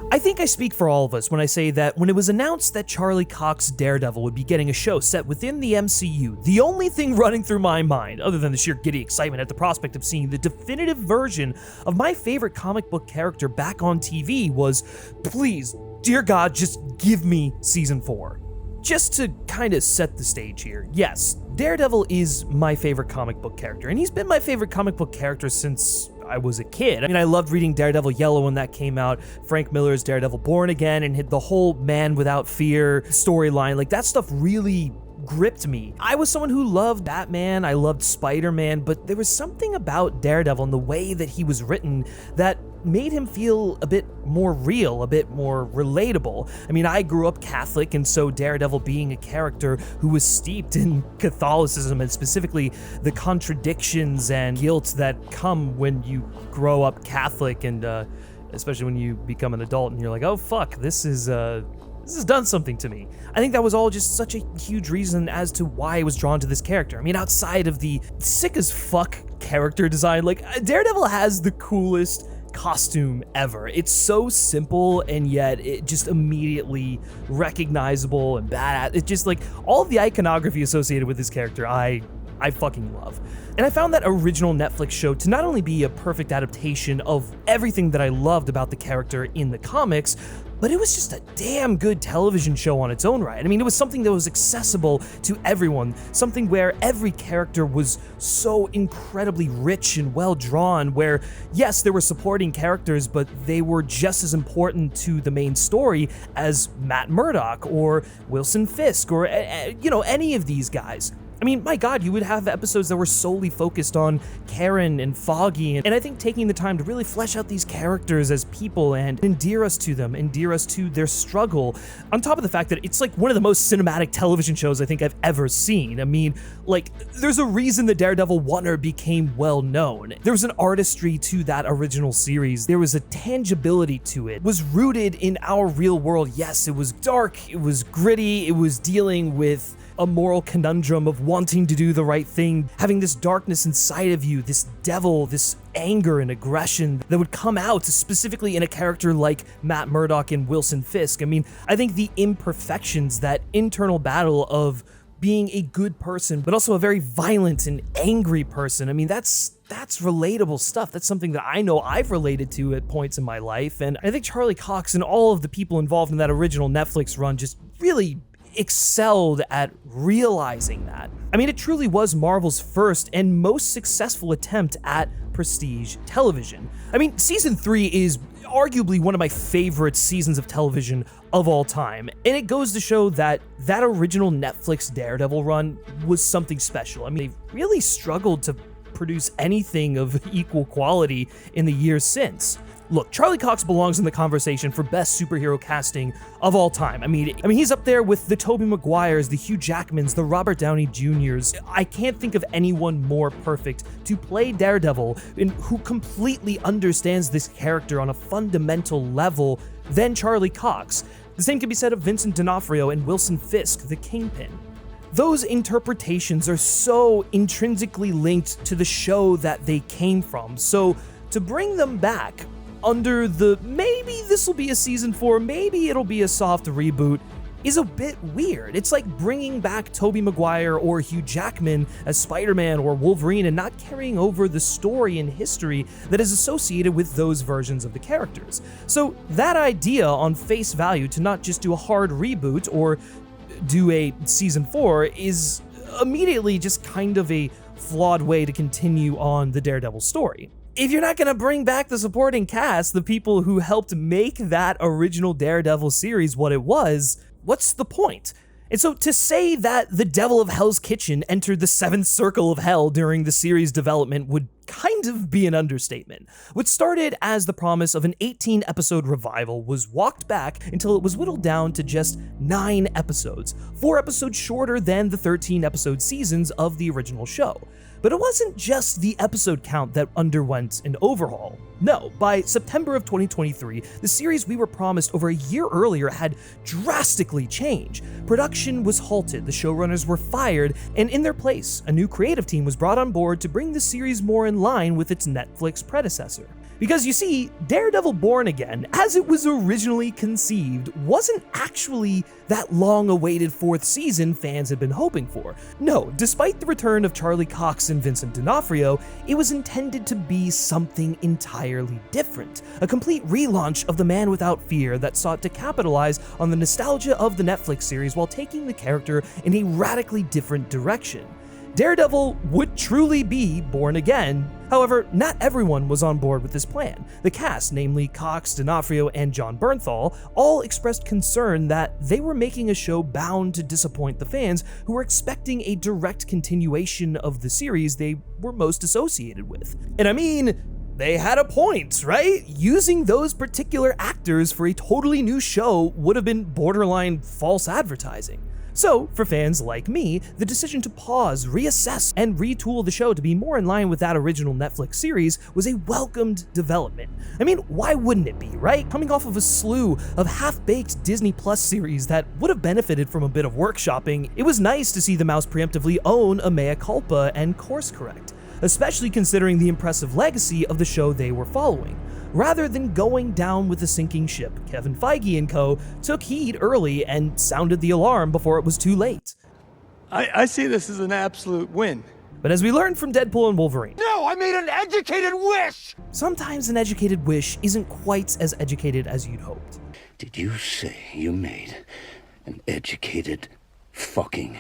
I think I speak for all of us when I say that when it was announced that Charlie Cox's Daredevil would be getting a show set within the MCU, the only thing running through my mind, other than the sheer giddy excitement at the prospect of seeing the definitive version of my favorite comic book character back on TV, was, please, dear God, just give me season 4. Just to kind of set the stage here, yes, Daredevil is my favorite comic book character, and he's been my favorite comic book character since I was a kid. I mean, I loved reading Daredevil Yellow when that came out, Frank Miller's Daredevil Born Again, and the whole Man Without Fear storyline. Like, that stuff really gripped me. I was someone who loved Batman, I loved Spider-Man, but there was something about Daredevil and the way that he was written that made him feel a bit more real, a bit more relatable. I mean, I grew up Catholic, and so Daredevil being a character who was steeped in Catholicism, and specifically the contradictions and guilt that come when you grow up Catholic, and especially when you become an adult and you're like, oh fuck, this has done something to me. I think that was all just such a huge reason as to why I was drawn to this character. I mean, outside of the sick as fuck character design, like, Daredevil has the coolest costume ever. It's so simple, and yet it just immediately recognizable and badass. It's just like all of the iconography associated with this character, I fucking love. And I found that original Netflix show to not only be a perfect adaptation of everything that I loved about the character in the comics, but it was just a damn good television show on its own right. I mean, it was something that was accessible to everyone, something where every character was so incredibly rich and well drawn, where, yes, there were supporting characters, but they were just as important to the main story as Matt Murdock or Wilson Fisk or, any of these guys. I mean, my God, you would have episodes that were solely focused on Karen and Foggy, and I think taking the time to really flesh out these characters as people and endear us to them, endear us to their struggle, on top of the fact that it's like one of the most cinematic television shows I think I've ever seen. I mean, like, there's a reason the Daredevil Wonder became well known. There was an artistry to that original series. There was a tangibility to it. It was rooted in our real world. Yes, it was dark, it was gritty, it was dealing with a moral conundrum of wanting to do the right thing, having this darkness inside of you, this devil, this anger and aggression that would come out specifically in a character like Matt Murdock and Wilson Fisk. I mean, I think the imperfections, that internal battle of being a good person, but also a very violent and angry person, I mean, that's relatable stuff. That's something that I know I've related to at points in my life, and I think Charlie Cox and all of the people involved in that original Netflix run just really excelled at realizing that. I mean, it truly was Marvel's first and most successful attempt at prestige television. I mean, season 3 is arguably one of my favorite seasons of television of all time, and it goes to show that that original Netflix Daredevil run was something special. I mean, they really struggled to produce anything of equal quality in the years since. Look, Charlie Cox belongs in the conversation for best superhero casting of all time. I mean, he's up there with the Tobey Maguires, the Hugh Jackmans, the Robert Downey Jr.'s. I can't think of anyone more perfect to play Daredevil and who completely understands this character on a fundamental level than Charlie Cox. The same can be said of Vincent D'Onofrio and Wilson Fisk, the Kingpin. Those interpretations are so intrinsically linked to the show that they came from, so to bring them back under the maybe this will be a season 4, maybe it'll be a soft reboot, is a bit weird. It's like bringing back Tobey Maguire or Hugh Jackman as Spider-Man or Wolverine and not carrying over the story and history that is associated with those versions of the characters. So that idea on face value to not just do a hard reboot or do a season 4 is immediately just kind of a flawed way to continue on the Daredevil story. If you're not going to bring back the supporting cast, the people who helped make that original Daredevil series what it was, what's the point? And so to say that the Devil of Hell's Kitchen entered the 7th circle of hell during the series development would kind of be an understatement. What started as the promise of an 18-episode revival was walked back until it was whittled down to just 9 episodes, 4 episodes shorter than the 13-episode seasons of the original show. But it wasn't just the episode count that underwent an overhaul. No, by September of 2023, the series we were promised over a year earlier had drastically changed. Production was halted, the showrunners were fired, and in their place, a new creative team was brought on board to bring the series more in line with its Netflix predecessor. Because you see, Daredevil Born Again, as it was originally conceived, wasn't actually that long-awaited fourth season fans had been hoping for. No, despite the return of Charlie Cox and Vincent D'Onofrio, it was intended to be something entirely different. A complete relaunch of The Man Without Fear that sought to capitalize on the nostalgia of the Netflix series while taking the character in a radically different direction. Daredevil would truly be born again. However, not everyone was on board with this plan. The cast, namely Cox, D'Onofrio, and Jon Bernthal, all expressed concern that they were making a show bound to disappoint the fans who were expecting a direct continuation of the series they were most associated with. And I mean, they had a point, right? Using those particular actors for a totally new show would have been borderline false advertising. So, for fans like me, the decision to pause, reassess, and retool the show to be more in line with that original Netflix series was a welcomed development. I mean, why wouldn't it be, right? Coming off of a slew of half-baked Disney Plus series that would have benefited from a bit of workshopping, it was nice to see the mouse preemptively own a mea culpa and course correct, especially considering the impressive legacy of the show they were following. Rather than going down with a sinking ship, Kevin Feige and co. took heed early and sounded the alarm before it was too late. I see this as an absolute win. But as we learned from Deadpool and Wolverine, No, I made an educated wish! sometimes an educated wish isn't quite as educated as you'd hoped. Did you say you made an educated fucking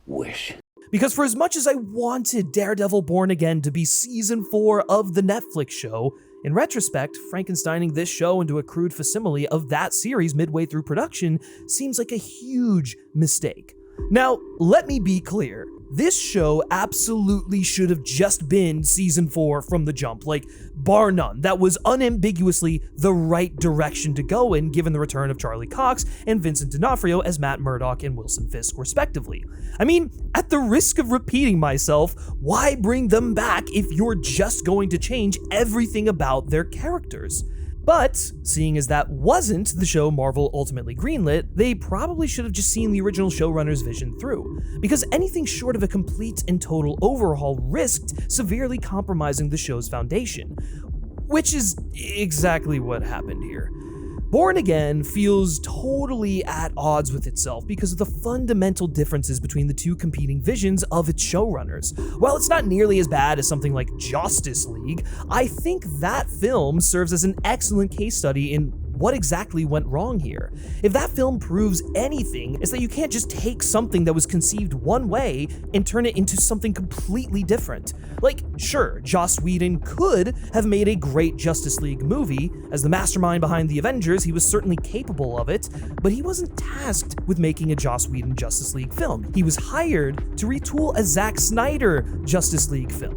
wish? Because for as much as I wanted Daredevil Born Again to be season 4 of the Netflix show, in retrospect, Frankensteining this show into a crude facsimile of that series midway through production seems like a huge mistake. Now, let me be clear. This show absolutely should have just been season 4 from the jump, like, bar none. That was unambiguously the right direction to go in, given the return of Charlie Cox and Vincent D'Onofrio as Matt Murdock and Wilson Fisk, respectively. I mean, at the risk of repeating myself, why bring them back if you're just going to change everything about their characters? But, seeing as that wasn't the show Marvel ultimately greenlit, they probably should have just seen the original showrunner's vision through, because anything short of a complete and total overhaul risked severely compromising the show's foundation, which is exactly what happened here. Born Again feels totally at odds with itself because of the fundamental differences between the two competing visions of its showrunners. While it's not nearly as bad as something like Justice League, I think that film serves as an excellent case study in what exactly went wrong here. If that film proves anything, it's that you can't just take something that was conceived one way and turn it into something completely different. Like, sure, Joss Whedon could have made a great Justice League movie. As the mastermind behind the Avengers, he was certainly capable of it, but he wasn't tasked with making a Joss Whedon Justice League film. He was hired to retool a Zack Snyder Justice League film.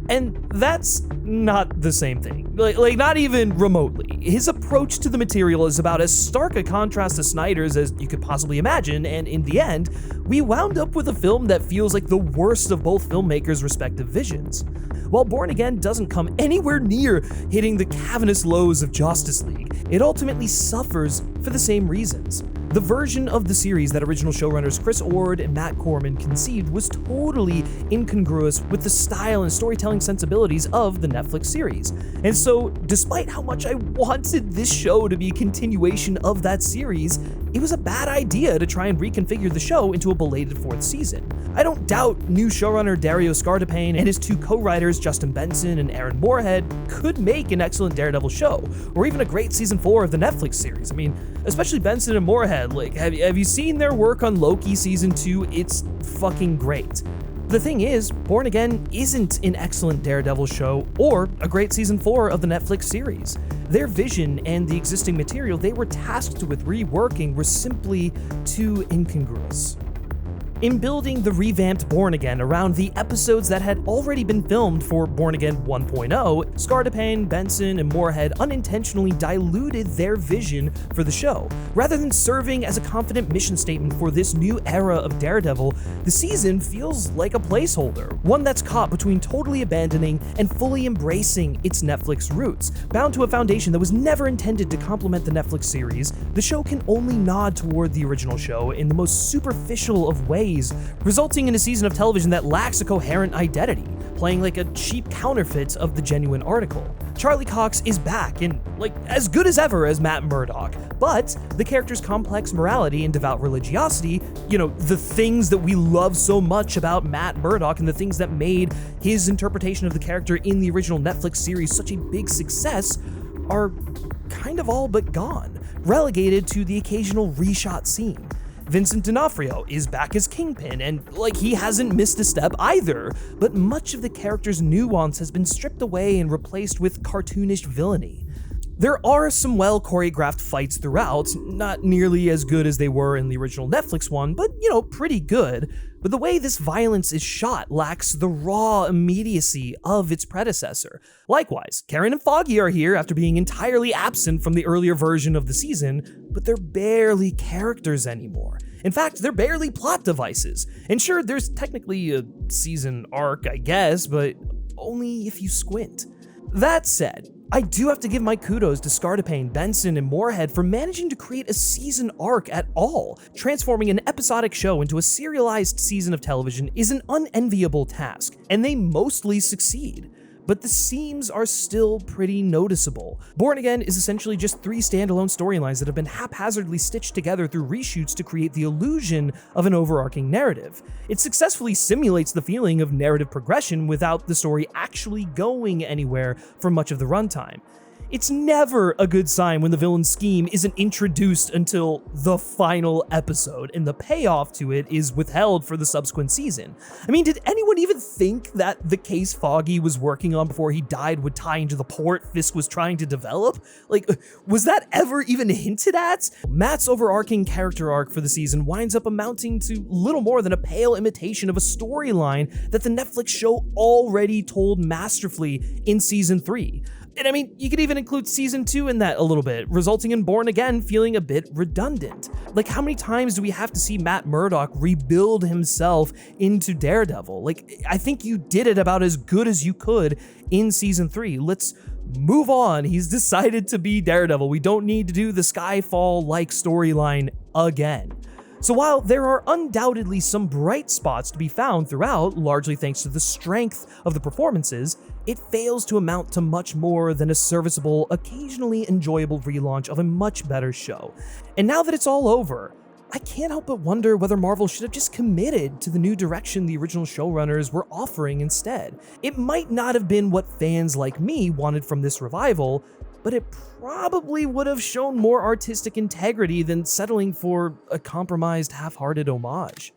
And that's not the same thing, like not even remotely. His approach to the material is about as stark a contrast to Snyder's as you could possibly imagine, and in the end, we wound up with a film that feels like the worst of both filmmakers' respective visions. While Born Again doesn't come anywhere near hitting the cavernous lows of Justice League, it ultimately suffers for the same reasons. The version of the series that original showrunners Chris Ord and Matt Corman conceived was totally incongruous with the style and storytelling sensibilities of the Netflix series. And so, despite how much I wanted this show to be a continuation of that series, it was a bad idea to try and reconfigure the show into a belated fourth season. I don't doubt new showrunner Dario Scardapane and his two co-writers Justin Benson and Aaron Moorhead could make an excellent Daredevil show, or even a great season 4 of the Netflix series. I mean, especially Benson and Moorhead, like, have you seen their work on Loki season 2? It's fucking great. The thing is, Born Again isn't an excellent Daredevil show or a great season 4 of the Netflix series. Their vision and the existing material they were tasked with reworking were simply too incongruous. In building the revamped Born Again around the episodes that had already been filmed for Born Again 1.0, Scardapane, Benson, and Moorhead unintentionally diluted their vision for the show. Rather than serving as a confident mission statement for this new era of Daredevil, the season feels like a placeholder, one that's caught between totally abandoning and fully embracing its Netflix roots. Bound to a foundation that was never intended to complement the Netflix series, the show can only nod toward the original show in the most superficial of ways, resulting in a season of television that lacks a coherent identity, playing like a cheap counterfeit of the genuine article. Charlie Cox is back and, as good as ever as Matt Murdock, but the character's complex morality and devout religiosity, the things that we love so much about Matt Murdock and the things that made his interpretation of the character in the original Netflix series such a big success, are kind of all but gone, relegated to the occasional reshot scene. Vincent D'Onofrio is back as Kingpin, and he hasn't missed a step either, but much of the character's nuance has been stripped away and replaced with cartoonish villainy. There are some well-choreographed fights throughout, not nearly as good as they were in the original Netflix one, but, pretty good. But the way this violence is shot lacks the raw immediacy of its predecessor. Likewise, Karen and Foggy are here after being entirely absent from the earlier version of the season, but they're barely characters anymore. In fact, they're barely plot devices. And sure, there's technically a season arc, I guess, but only if you squint. That said, I do have to give my kudos to Scartapane, Benson, and Moorhead for managing to create a season arc at all. Transforming an episodic show into a serialized season of television is an unenviable task, and they mostly succeed. But the seams are still pretty noticeable. Born Again is essentially just 3 standalone storylines that have been haphazardly stitched together through reshoots to create the illusion of an overarching narrative. It successfully simulates the feeling of narrative progression without the story actually going anywhere for much of the runtime. It's never a good sign when the villain's scheme isn't introduced until the final episode, and the payoff to it is withheld for the subsequent season. I mean, did anyone even think that the case Foggy was working on before he died would tie into the port Fisk was trying to develop? Was that ever even hinted at? Matt's overarching character arc for the season winds up amounting to little more than a pale imitation of a storyline that the Netflix show already told masterfully in season 3. And I mean, you could even include season 2 in that a little bit, resulting in Born Again feeling a bit redundant. How many times do we have to see Matt Murdock rebuild himself into Daredevil? I think you did it about as good as you could in season 3. Let's move on. He's decided to be Daredevil. We don't need to do the Skyfall-like storyline again. So while there are undoubtedly some bright spots to be found throughout, largely thanks to the strength of the performances, it fails to amount to much more than a serviceable, occasionally enjoyable relaunch of a much better show. And now that it's all over, I can't help but wonder whether Marvel should have just committed to the new direction the original showrunners were offering instead. It might not have been what fans like me wanted from this revival, but it probably would have shown more artistic integrity than settling for a compromised, half-hearted homage.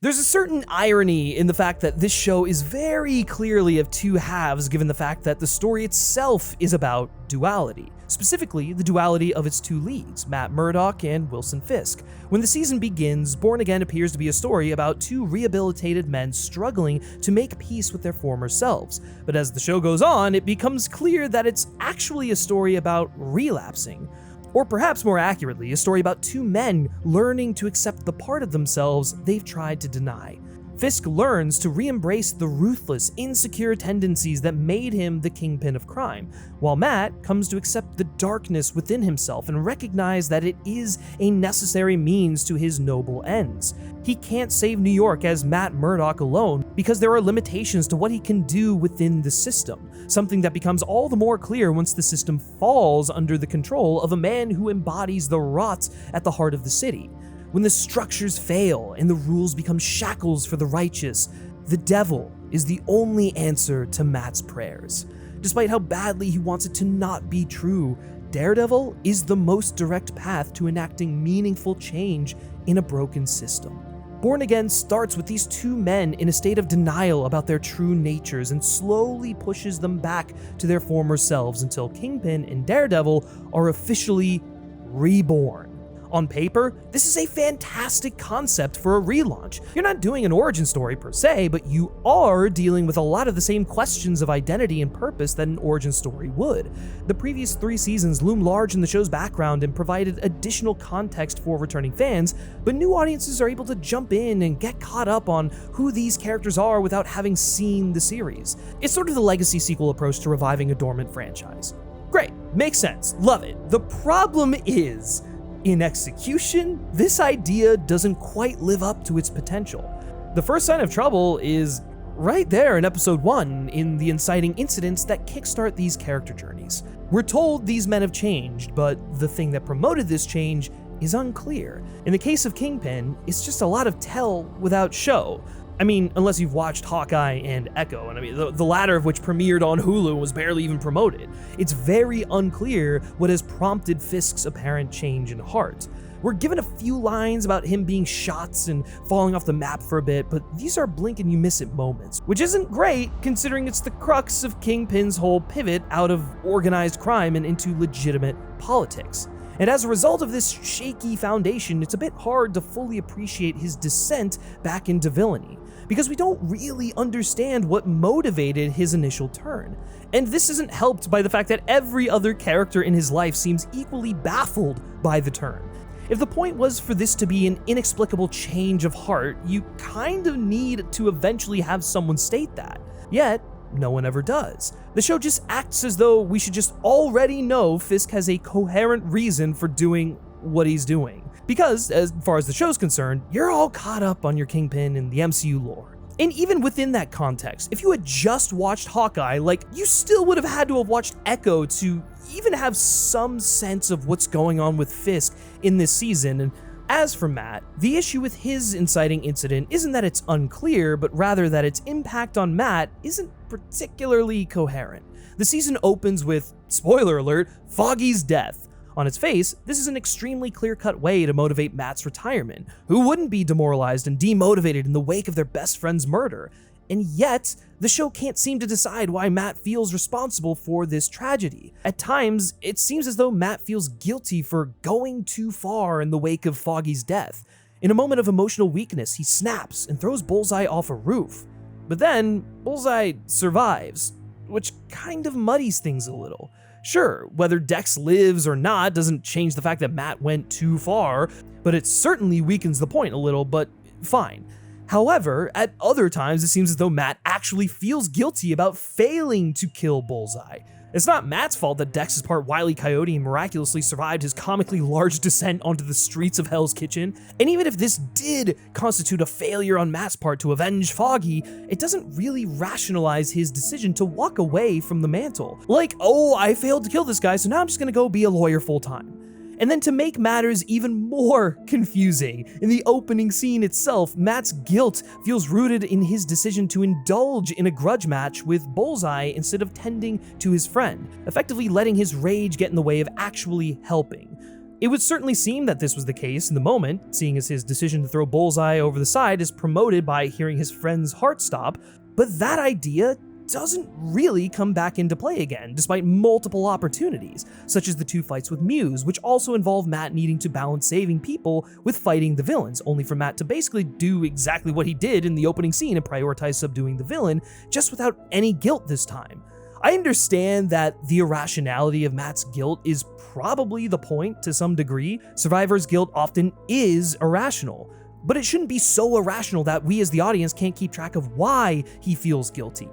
There's a certain irony in the fact that this show is very clearly of 2 halves, given the fact that the story itself is about duality. Specifically, the duality of its 2 leads, Matt Murdock and Wilson Fisk. When the season begins, Born Again appears to be a story about 2 rehabilitated men struggling to make peace with their former selves. But as the show goes on, it becomes clear that it's actually a story about relapsing. Or perhaps more accurately, a story about 2 men learning to accept the part of themselves they've tried to deny. Fisk learns to re-embrace the ruthless, insecure tendencies that made him the kingpin of crime, while Matt comes to accept the darkness within himself and recognize that it is a necessary means to his noble ends. He can't save New York as Matt Murdock alone because there are limitations to what he can do within the system, something that becomes all the more clear once the system falls under the control of a man who embodies the rot at the heart of the city. When the structures fail and the rules become shackles for the righteous, the devil is the only answer to Matt's prayers. Despite how badly he wants it to not be true, Daredevil is the most direct path to enacting meaningful change in a broken system. Born Again starts with these 2 men in a state of denial about their true natures and slowly pushes them back to their former selves until Kingpin and Daredevil are officially reborn. On paper, this is a fantastic concept for a relaunch. You're not doing an origin story per se, but you are dealing with a lot of the same questions of identity and purpose that an origin story would. The previous 3 seasons loom large in the show's background and provided additional context for returning fans, but new audiences are able to jump in and get caught up on who these characters are without having seen the series. It's sort of the legacy sequel approach to reviving a dormant franchise. Great, makes sense, love it. The problem is, in execution, this idea doesn't quite live up to its potential. The first sign of trouble is right there in episode 1 in the inciting incidents that kickstart these character journeys. We're told these men have changed, but the thing that promoted this change is unclear. In the case of Kingpin, it's just a lot of tell without show. I mean, unless you've watched Hawkeye and Echo, and I mean, the latter of which premiered on Hulu and was barely even promoted. It's very unclear what has prompted Fisk's apparent change in heart. We're given a few lines about him being shot and falling off the map for a bit, but these are blink and you miss it moments, which isn't great considering it's the crux of Kingpin's whole pivot out of organized crime and into legitimate politics. And as a result of this shaky foundation, it's a bit hard to fully appreciate his descent back into villainy, because we don't really understand what motivated his initial turn. And this isn't helped by the fact that every other character in his life seems equally baffled by the turn. If the point was for this to be an inexplicable change of heart, you kind of need to eventually have someone state that. Yet, no one ever does. The show just acts as though we should just already know Fisk has a coherent reason for doing what he's doing. Because, as far as the show's concerned, you're all caught up on your Kingpin and the MCU lore. And even within that context, if you had just watched Hawkeye, you still would have had to have watched Echo to even have some sense of what's going on with Fisk in this season. And as for Matt, the issue with his inciting incident isn't that it's unclear, but rather that its impact on Matt isn't particularly coherent. The season opens with, spoiler alert, Foggy's death. On its face, this is an extremely clear-cut way to motivate Matt's retirement. Who wouldn't be demoralized and demotivated in the wake of their best friend's murder? And yet, the show can't seem to decide why Matt feels responsible for this tragedy. At times, it seems as though Matt feels guilty for going too far in the wake of Foggy's death. In a moment of emotional weakness, he snaps and throws Bullseye off a roof. But then, Bullseye survives, which kind of muddies things a little. Sure, whether Dex lives or not doesn't change the fact that Matt went too far, but it certainly weakens the point a little, but fine. However, at other times it seems as though Matt actually feels guilty about failing to kill Bullseye. It's not Matt's fault that Dex is part Wile E. Coyote and miraculously survived his comically large descent onto the streets of Hell's Kitchen. And even if this did constitute a failure on Matt's part to avenge Foggy, it doesn't really rationalize his decision to walk away from the mantle. Oh, I failed to kill this guy, so now I'm just gonna go be a lawyer full time. And then to make matters even more confusing, in the opening scene itself, Matt's guilt feels rooted in his decision to indulge in a grudge match with Bullseye instead of tending to his friend, effectively letting his rage get in the way of actually helping. It would certainly seem that this was the case in the moment, seeing as his decision to throw Bullseye over the side is promoted by hearing his friend's heart stop, but that idea doesn't really come back into play again, despite multiple opportunities, such as the 2 fights with Muse, which also involve Matt needing to balance saving people with fighting the villains, only for Matt to basically do exactly what he did in the opening scene and prioritize subduing the villain, just without any guilt this time. I understand that the irrationality of Matt's guilt is probably the point to some degree. Survivor's guilt often is irrational, but it shouldn't be so irrational that we as the audience can't keep track of why he feels guilty.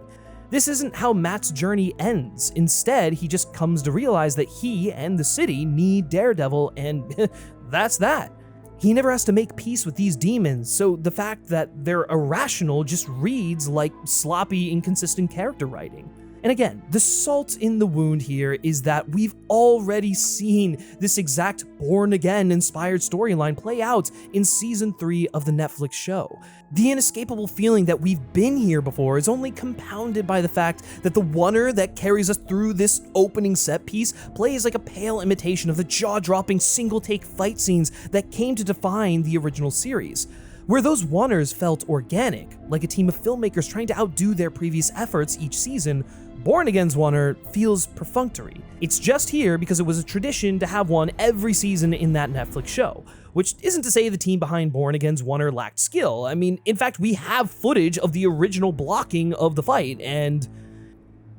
This isn't how Matt's journey ends. Instead, he just comes to realize that he and the city need Daredevil, and that's that. He never has to make peace with these demons, so the fact that they're irrational just reads like sloppy, inconsistent character writing. And again, the salt in the wound here is that we've already seen this exact Born Again inspired storyline play out in season 3 of the Netflix show. The inescapable feeling that we've been here before is only compounded by the fact that the oneer that carries us through this opening set piece plays like a pale imitation of the jaw-dropping single-take fight scenes that came to define the original series. Where those oneers felt organic, like a team of filmmakers trying to outdo their previous efforts each season, Born Again's oneer feels perfunctory. It's just here because it was a tradition to have one every season in that Netflix show, which isn't to say the team behind Born Again's oneer lacked skill. I mean, in fact, we have footage of the original blocking of the fight, and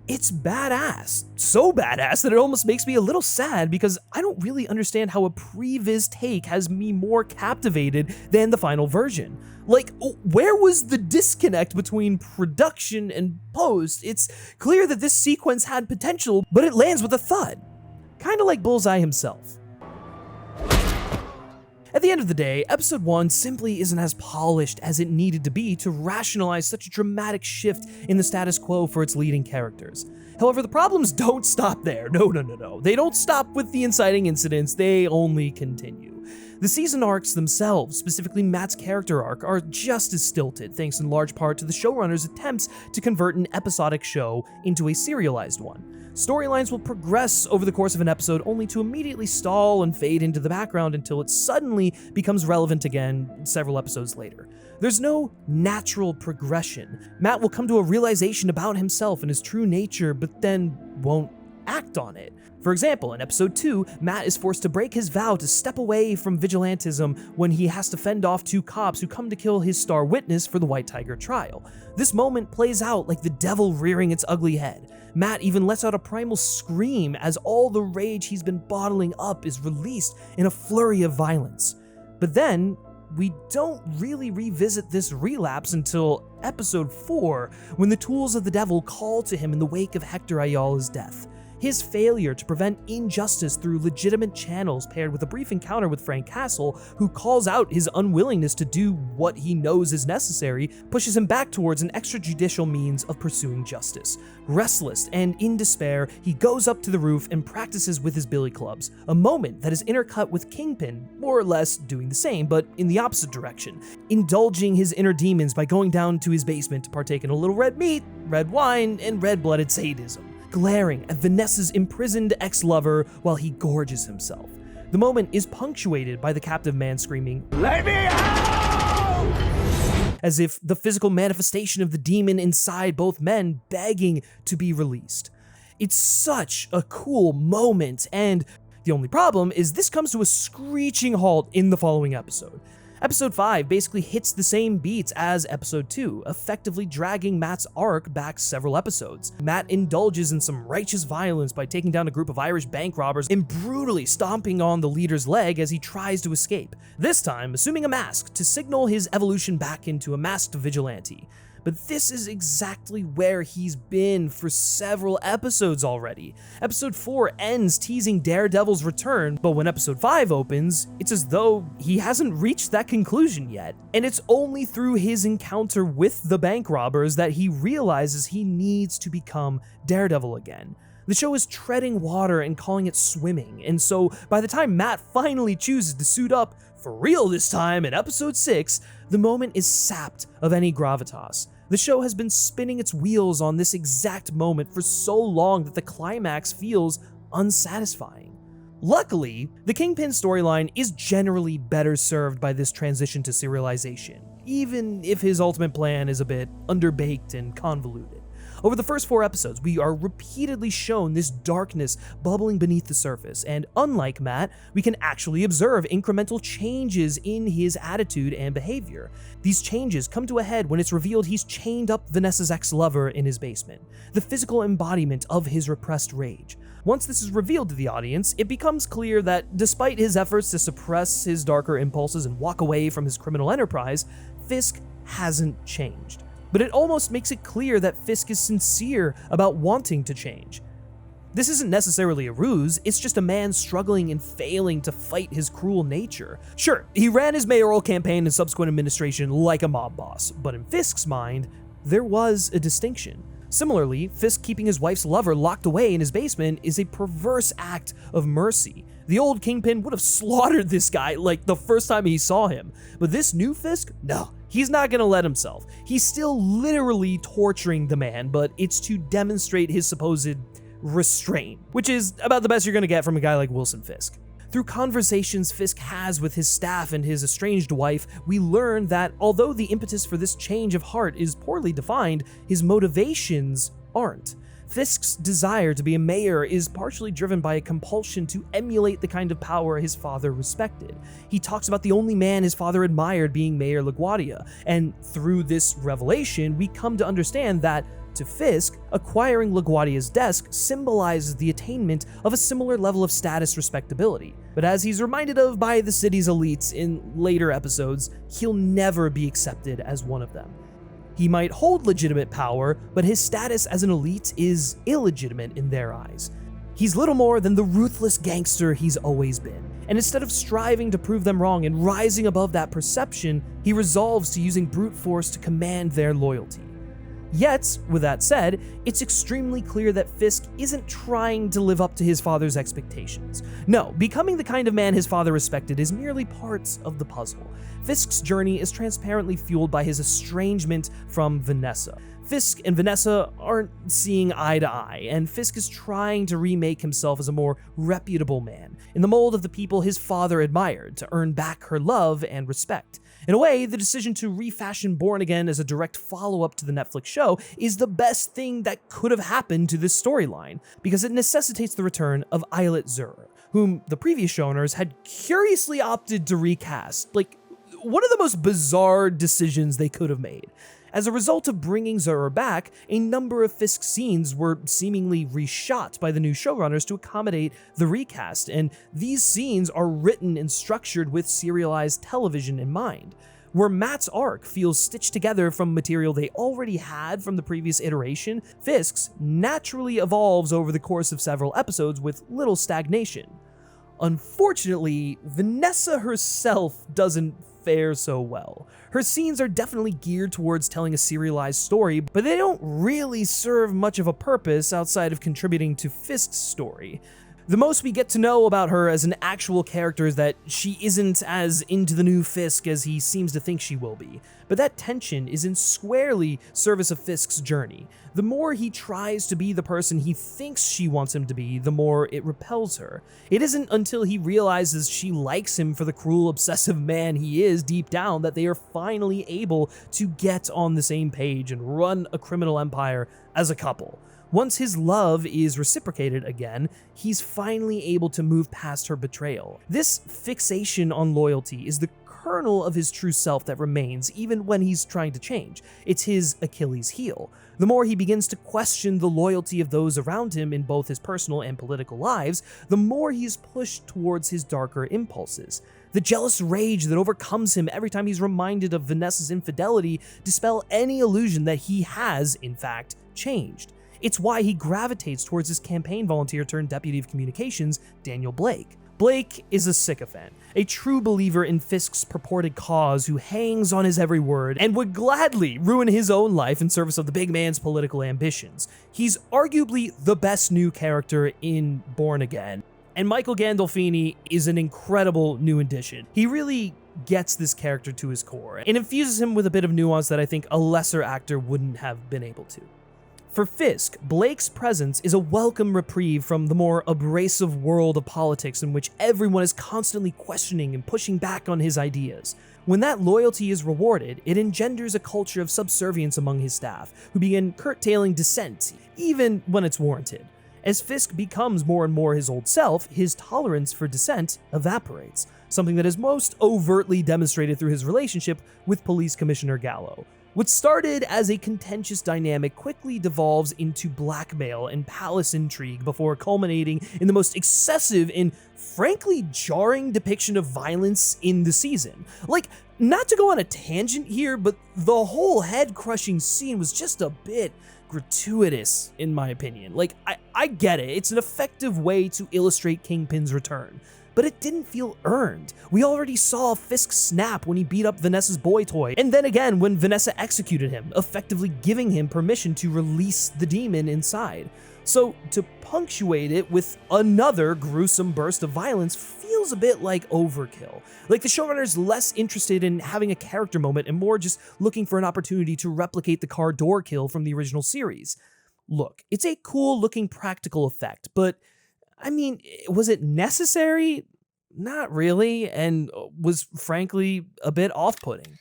it's badass. So badass that it almost makes me a little sad because I don't really understand how a previs take has me more captivated than the final version. Where was the disconnect between production and post? It's clear that this sequence had potential, but it lands with a thud. Kinda like Bullseye himself. At At the end of the day, episode 1 simply isn't as polished as it needed to be to rationalize such a dramatic shift in the status quo for its leading characters. However, the problems don't stop there. No. They don't stop with the inciting incidents, they only continue. The season arcs themselves, specifically Matt's character arc, are just as stilted, thanks in large part to the showrunner's attempts to convert an episodic show into a serialized one. Storylines will progress over the course of an episode only to immediately stall and fade into the background until it suddenly becomes relevant again several episodes later. There's no natural progression. Matt will come to a realization about himself and his true nature, but then won't act on it. For example, in episode 2, Matt is forced to break his vow to step away from vigilantism when he has to fend off 2 cops who come to kill his star witness for the White Tiger trial. This moment plays out like the devil rearing its ugly head. Matt even lets out a primal scream as all the rage he's been bottling up is released in a flurry of violence. But then, we don't really revisit this relapse until episode 4, when the tools of the devil call to him in the wake of Hector Ayala's death. His failure to prevent injustice through legitimate channels, paired with a brief encounter with Frank Castle, who calls out his unwillingness to do what he knows is necessary, pushes him back towards an extrajudicial means of pursuing justice. Restless and in despair, he goes up to the roof and practices with his billy clubs, a moment that is intercut with Kingpin, more or less doing the same, but in the opposite direction, indulging his inner demons by going down to his basement to partake in a little red meat, red wine, and red-blooded sadism, glaring at Vanessa's imprisoned ex-lover while he gorges himself. The moment is punctuated by the captive man screaming, "Let me out!" as if the physical manifestation of the demon inside both men begging to be released. It's such a cool moment, and the only problem is this comes to a screeching halt in the following episode. Episode 5 basically hits the same beats as episode 2, effectively dragging Matt's arc back several episodes. Matt indulges in some righteous violence by taking down a group of Irish bank robbers and brutally stomping on the leader's leg as he tries to escape, this time assuming a mask to signal his evolution back into a masked vigilante. But this is exactly where he's been for several episodes already. Episode 4 ends teasing Daredevil's return, but when episode 5 opens, it's as though he hasn't reached that conclusion yet. And it's only through his encounter with the bank robbers that he realizes he needs to become Daredevil again. The show is treading water and calling it swimming, and so by the time Matt finally chooses to suit up, for real this time in episode 6, the moment is sapped of any gravitas. The show has been spinning its wheels on this exact moment for so long that the climax feels unsatisfying. Luckily, the Kingpin storyline is generally better served by this transition to serialization, even if his ultimate plan is a bit underbaked and convoluted. Over the first 4 episodes, we are repeatedly shown this darkness bubbling beneath the surface, and unlike Matt, we can actually observe incremental changes in his attitude and behavior. These changes come to a head when it's revealed he's chained up Vanessa's ex-lover in his basement, the physical embodiment of his repressed rage. Once this is revealed to the audience, it becomes clear that despite his efforts to suppress his darker impulses and walk away from his criminal enterprise, Fisk hasn't changed. But it almost makes it clear that Fisk is sincere about wanting to change. This isn't necessarily a ruse, it's just a man struggling and failing to fight his cruel nature. Sure, he ran his mayoral campaign and subsequent administration like a mob boss, but in Fisk's mind, there was a distinction. Similarly, Fisk keeping his wife's lover locked away in his basement is a perverse act of mercy. The old Kingpin would have slaughtered this guy like the first time he saw him, but this new Fisk? No. He's not gonna let himself. He's still literally torturing the man, but it's to demonstrate his supposed restraint, which is about the best you're gonna get from a guy like Wilson Fisk. Through conversations Fisk has with his staff and his estranged wife, we learn that although the impetus for this change of heart is poorly defined, his motivations aren't. Fisk's desire to be a mayor is partially driven by a compulsion to emulate the kind of power his father respected. He talks about the only man his father admired being Mayor LaGuardia, and through this revelation, we come to understand that, to Fisk, acquiring LaGuardia's desk symbolizes the attainment of a similar level of status respectability. But as he's reminded of by the city's elites in later episodes, he'll never be accepted as one of them. He might hold legitimate power, but his status as an elite is illegitimate in their eyes. He's little more than the ruthless gangster he's always been. And instead of striving to prove them wrong and rising above that perception, he resolves to using brute force to command their loyalty. Yet, with that said, it's extremely clear that Fisk isn't trying to live up to his father's expectations. No, becoming the kind of man his father respected is merely part of the puzzle. Fisk's journey is transparently fueled by his estrangement from Vanessa. Fisk and Vanessa aren't seeing eye to eye, and Fisk is trying to remake himself as a more reputable man, in the mold of the people his father admired, to earn back her love and respect. In a way, the decision to refashion Born Again as a direct follow-up to the Netflix show is the best thing that could have happened to this storyline, because it necessitates the return of Eilert Zurer, whom the previous showrunners had curiously opted to recast. Like, one of the most bizarre decisions they could have made. As a result of bringing Zurer back, a number of Fisk scenes were seemingly reshot by the new showrunners to accommodate the recast, and these scenes are written and structured with serialized television in mind. Where Matt's arc feels stitched together from material they already had from the previous iteration, Fisk's naturally evolves over the course of several episodes with little stagnation. Unfortunately, Vanessa herself doesn't fare so well. Her scenes are definitely geared towards telling a serialized story, but they don't really serve much of a purpose outside of contributing to Fisk's story. The most we get to know about her as an actual character is that she isn't as into the new Fisk as he seems to think she will be, but that tension is in squarely service of Fisk's journey. The more he tries to be the person he thinks she wants him to be, the more it repels her. It isn't until he realizes she likes him for the cruel, obsessive man he is deep down that they are finally able to get on the same page and run a criminal empire as a couple. Once his love is reciprocated again, he's finally able to move past her betrayal. This fixation on loyalty is the kernel of his true self that remains even when he's trying to change. It's his Achilles heel. The more he begins to question the loyalty of those around him in both his personal and political lives, the more he's pushed towards his darker impulses. The jealous rage that overcomes him every time he's reminded of Vanessa's infidelity dispel any illusion that he has, in fact, changed. It's why he gravitates towards his campaign volunteer turned deputy of communications, Daniel Blake. Blake is a sycophant, a true believer in Fisk's purported cause who hangs on his every word and would gladly ruin his own life in service of the big man's political ambitions. He's arguably the best new character in Born Again, and Michael Gandolfini is an incredible new addition. He really gets this character to his core and infuses him with a bit of nuance that I think a lesser actor wouldn't have been able to. For Fisk, Blake's presence is a welcome reprieve from the more abrasive world of politics in which everyone is constantly questioning and pushing back on his ideas. When that loyalty is rewarded, it engenders a culture of subservience among his staff, who begin curtailing dissent, even when it's warranted. As Fisk becomes more and more his old self, his tolerance for dissent evaporates, something that is most overtly demonstrated through his relationship with Police Commissioner Gallo. What started as a contentious dynamic quickly devolves into blackmail and palace intrigue before culminating in the most excessive and frankly jarring depiction of violence in the season. Like, not to go on a tangent here, but the whole head-crushing scene was just a bit gratuitous, in my opinion. Like, I get it, it's an effective way to illustrate Kingpin's return, but it didn't feel earned. We already saw Fisk snap when he beat up Vanessa's boy toy, and then again when Vanessa executed him, effectively giving him permission to release the demon inside. So to punctuate it with another gruesome burst of violence feels a bit like overkill. Like the showrunner's less interested in having a character moment and more just looking for an opportunity to replicate the car door kill from the original series. Look, it's a cool looking practical effect, but I mean, was it necessary? Not really, and was frankly a bit off-putting.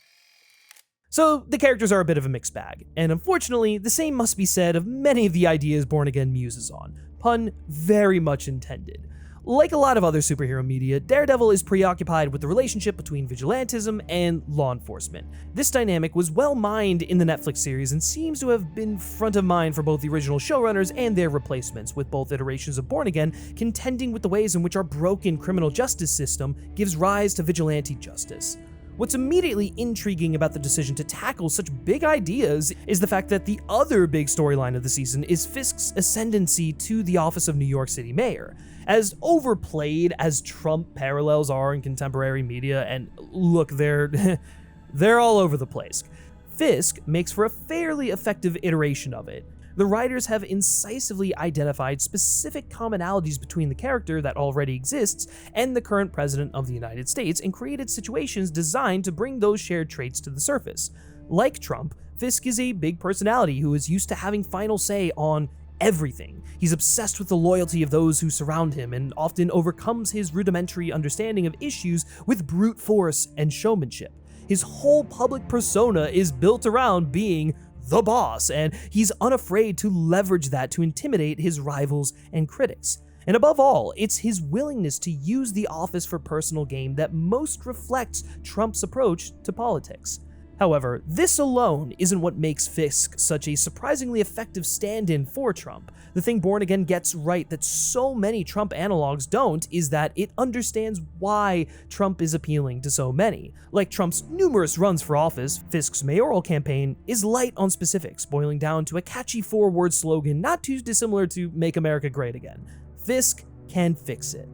So the characters are a bit of a mixed bag, and unfortunately, the same must be said of many of the ideas Born Again muses on. Pun very much intended. Like a lot of other superhero media, Daredevil is preoccupied with the relationship between vigilantism and law enforcement. This dynamic was well mined in the Netflix series and seems to have been front of mind for both the original showrunners and their replacements, with both iterations of Born Again contending with the ways in which our broken criminal justice system gives rise to vigilante justice. What's immediately intriguing about the decision to tackle such big ideas is the fact that the other big storyline of the season is Fisk's ascendancy to the office of New York City mayor. As overplayed as Trump parallels are in contemporary media, and look, they're all over the place, Fisk makes for a fairly effective iteration of it. The writers have incisively identified specific commonalities between the character that already exists and the current president of the United States and created situations designed to bring those shared traits to the surface. Like Trump, Fisk is a big personality who is used to having final say on everything. He's obsessed with the loyalty of those who surround him and often overcomes his rudimentary understanding of issues with brute force and showmanship. His whole public persona is built around being the boss, and he's unafraid to leverage that to intimidate his rivals and critics. And above all, it's his willingness to use the office for personal gain that most reflects Trump's approach to politics. However, this alone isn't what makes Fisk such a surprisingly effective stand-in for Trump. The thing Born Again gets right that so many Trump analogs don't is that it understands why Trump is appealing to so many. Like Trump's numerous runs for office, Fisk's mayoral campaign is light on specifics, boiling down to a catchy four-word slogan not too dissimilar to Make America Great Again. Fisk can fix it.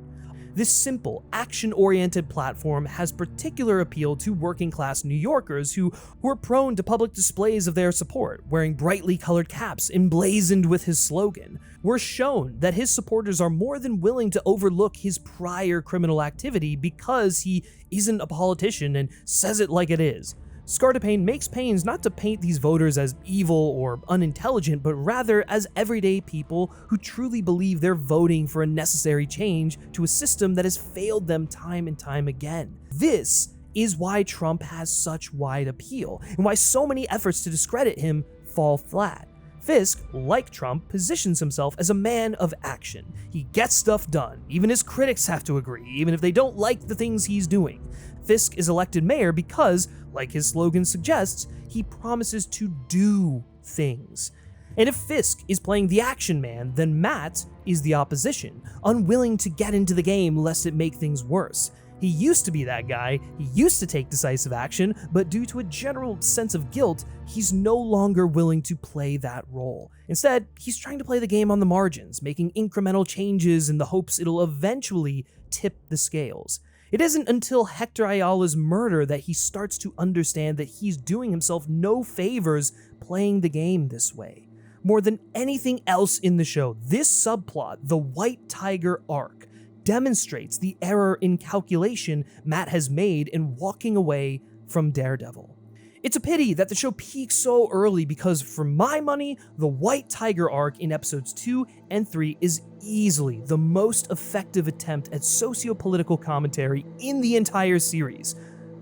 This simple, action-oriented platform has particular appeal to working-class New Yorkers who are prone to public displays of their support, wearing brightly colored caps emblazoned with his slogan. We're shown that his supporters are more than willing to overlook his prior criminal activity because he isn't a politician and says it like it is. Scartapain makes pains not to paint these voters as evil or unintelligent, but rather as everyday people who truly believe they're voting for a necessary change to a system that has failed them time and time again. This is why Trump has such wide appeal, and why so many efforts to discredit him fall flat. Fisk, like Trump, positions himself as a man of action. He gets stuff done. Even his critics have to agree, even if they don't like the things he's doing. Fisk is elected mayor because, like his slogan suggests, he promises to do things. And if Fisk is playing the action man, then Matt is the opposition, unwilling to get into the game lest it make things worse. He used to be that guy, he used to take decisive action, but due to a general sense of guilt, he's no longer willing to play that role. Instead, he's trying to play the game on the margins, making incremental changes in the hopes it'll eventually tip the scales. It isn't until Hector Ayala's murder that he starts to understand that he's doing himself no favors playing the game this way. More than anything else in the show, this subplot, the White Tiger arc, demonstrates the error in calculation Matt has made in walking away from Daredevil. It's a pity that the show peaked so early because, for my money, the White Tiger arc in episodes 2 and 3 is easily the most effective attempt at socio-political commentary in the entire series,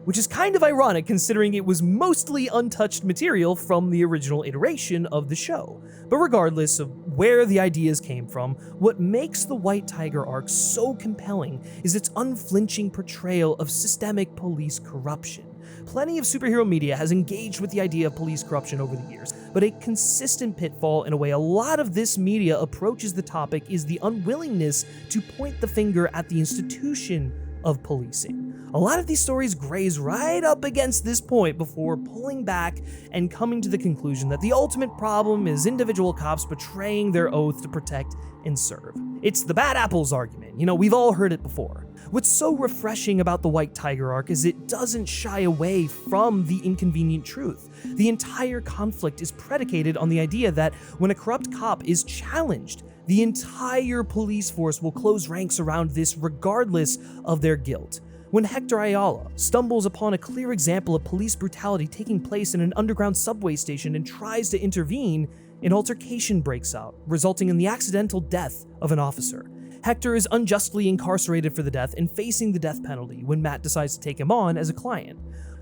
which is kind of ironic considering it was mostly untouched material from the original iteration of the show. But regardless of where the ideas came from, what makes the White Tiger arc so compelling is its unflinching portrayal of systemic police corruption. Plenty of superhero media has engaged with the idea of police corruption over the years, but a consistent pitfall in a way a lot of this media approaches the topic is the unwillingness to point the finger at the institution of policing. A lot of these stories graze right up against this point before pulling back and coming to the conclusion that the ultimate problem is individual cops betraying their oath to protect and serve. It's the bad apples argument, we've all heard it before. What's so refreshing about the White Tiger arc is it doesn't shy away from the inconvenient truth. The entire conflict is predicated on the idea that when a corrupt cop is challenged, the entire police force will close ranks around this regardless of their guilt. When Hector Ayala stumbles upon a clear example of police brutality taking place in an underground subway station and tries to intervene, an altercation breaks out, resulting in the accidental death of an officer. Hector is unjustly incarcerated for the death and facing the death penalty when Matt decides to take him on as a client.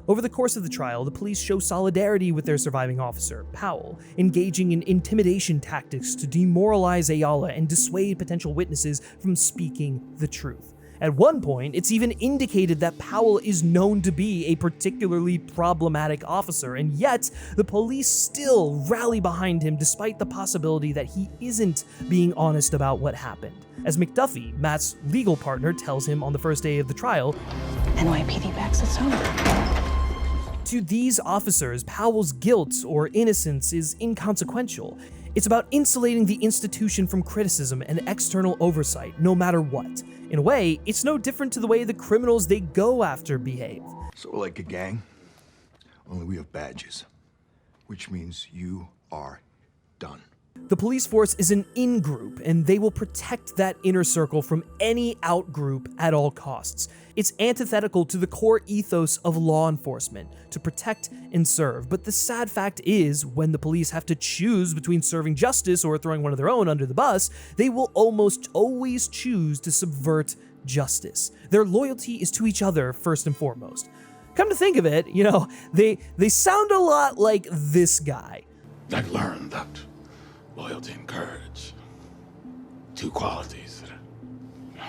Over the course of the trial, the police show solidarity with their surviving officer, Powell, engaging in intimidation tactics to demoralize Ayala and dissuade potential witnesses from speaking the truth. At one point, it's even indicated that Powell is known to be a particularly problematic officer, and yet the police still rally behind him despite the possibility that he isn't being honest about what happened. As McDuffie, Matt's legal partner, tells him on the first day of the trial, NYPD backs us up. To these officers, Powell's guilt or innocence is inconsequential. It's about insulating the institution from criticism and external oversight, no matter what. In a way, it's no different to the way the criminals they go after behave. So we're like a gang, only we have badges, which means you are done. The police force is an in-group, and they will protect that inner circle from any out-group at all costs. It's antithetical to the core ethos of law enforcement, to protect and serve. But the sad fact is, when the police have to choose between serving justice or throwing one of their own under the bus, they will almost always choose to subvert justice. Their loyalty is to each other first and foremost. Come to think of it, they sound a lot like this guy. I've learned that loyalty and courage, two qualities that are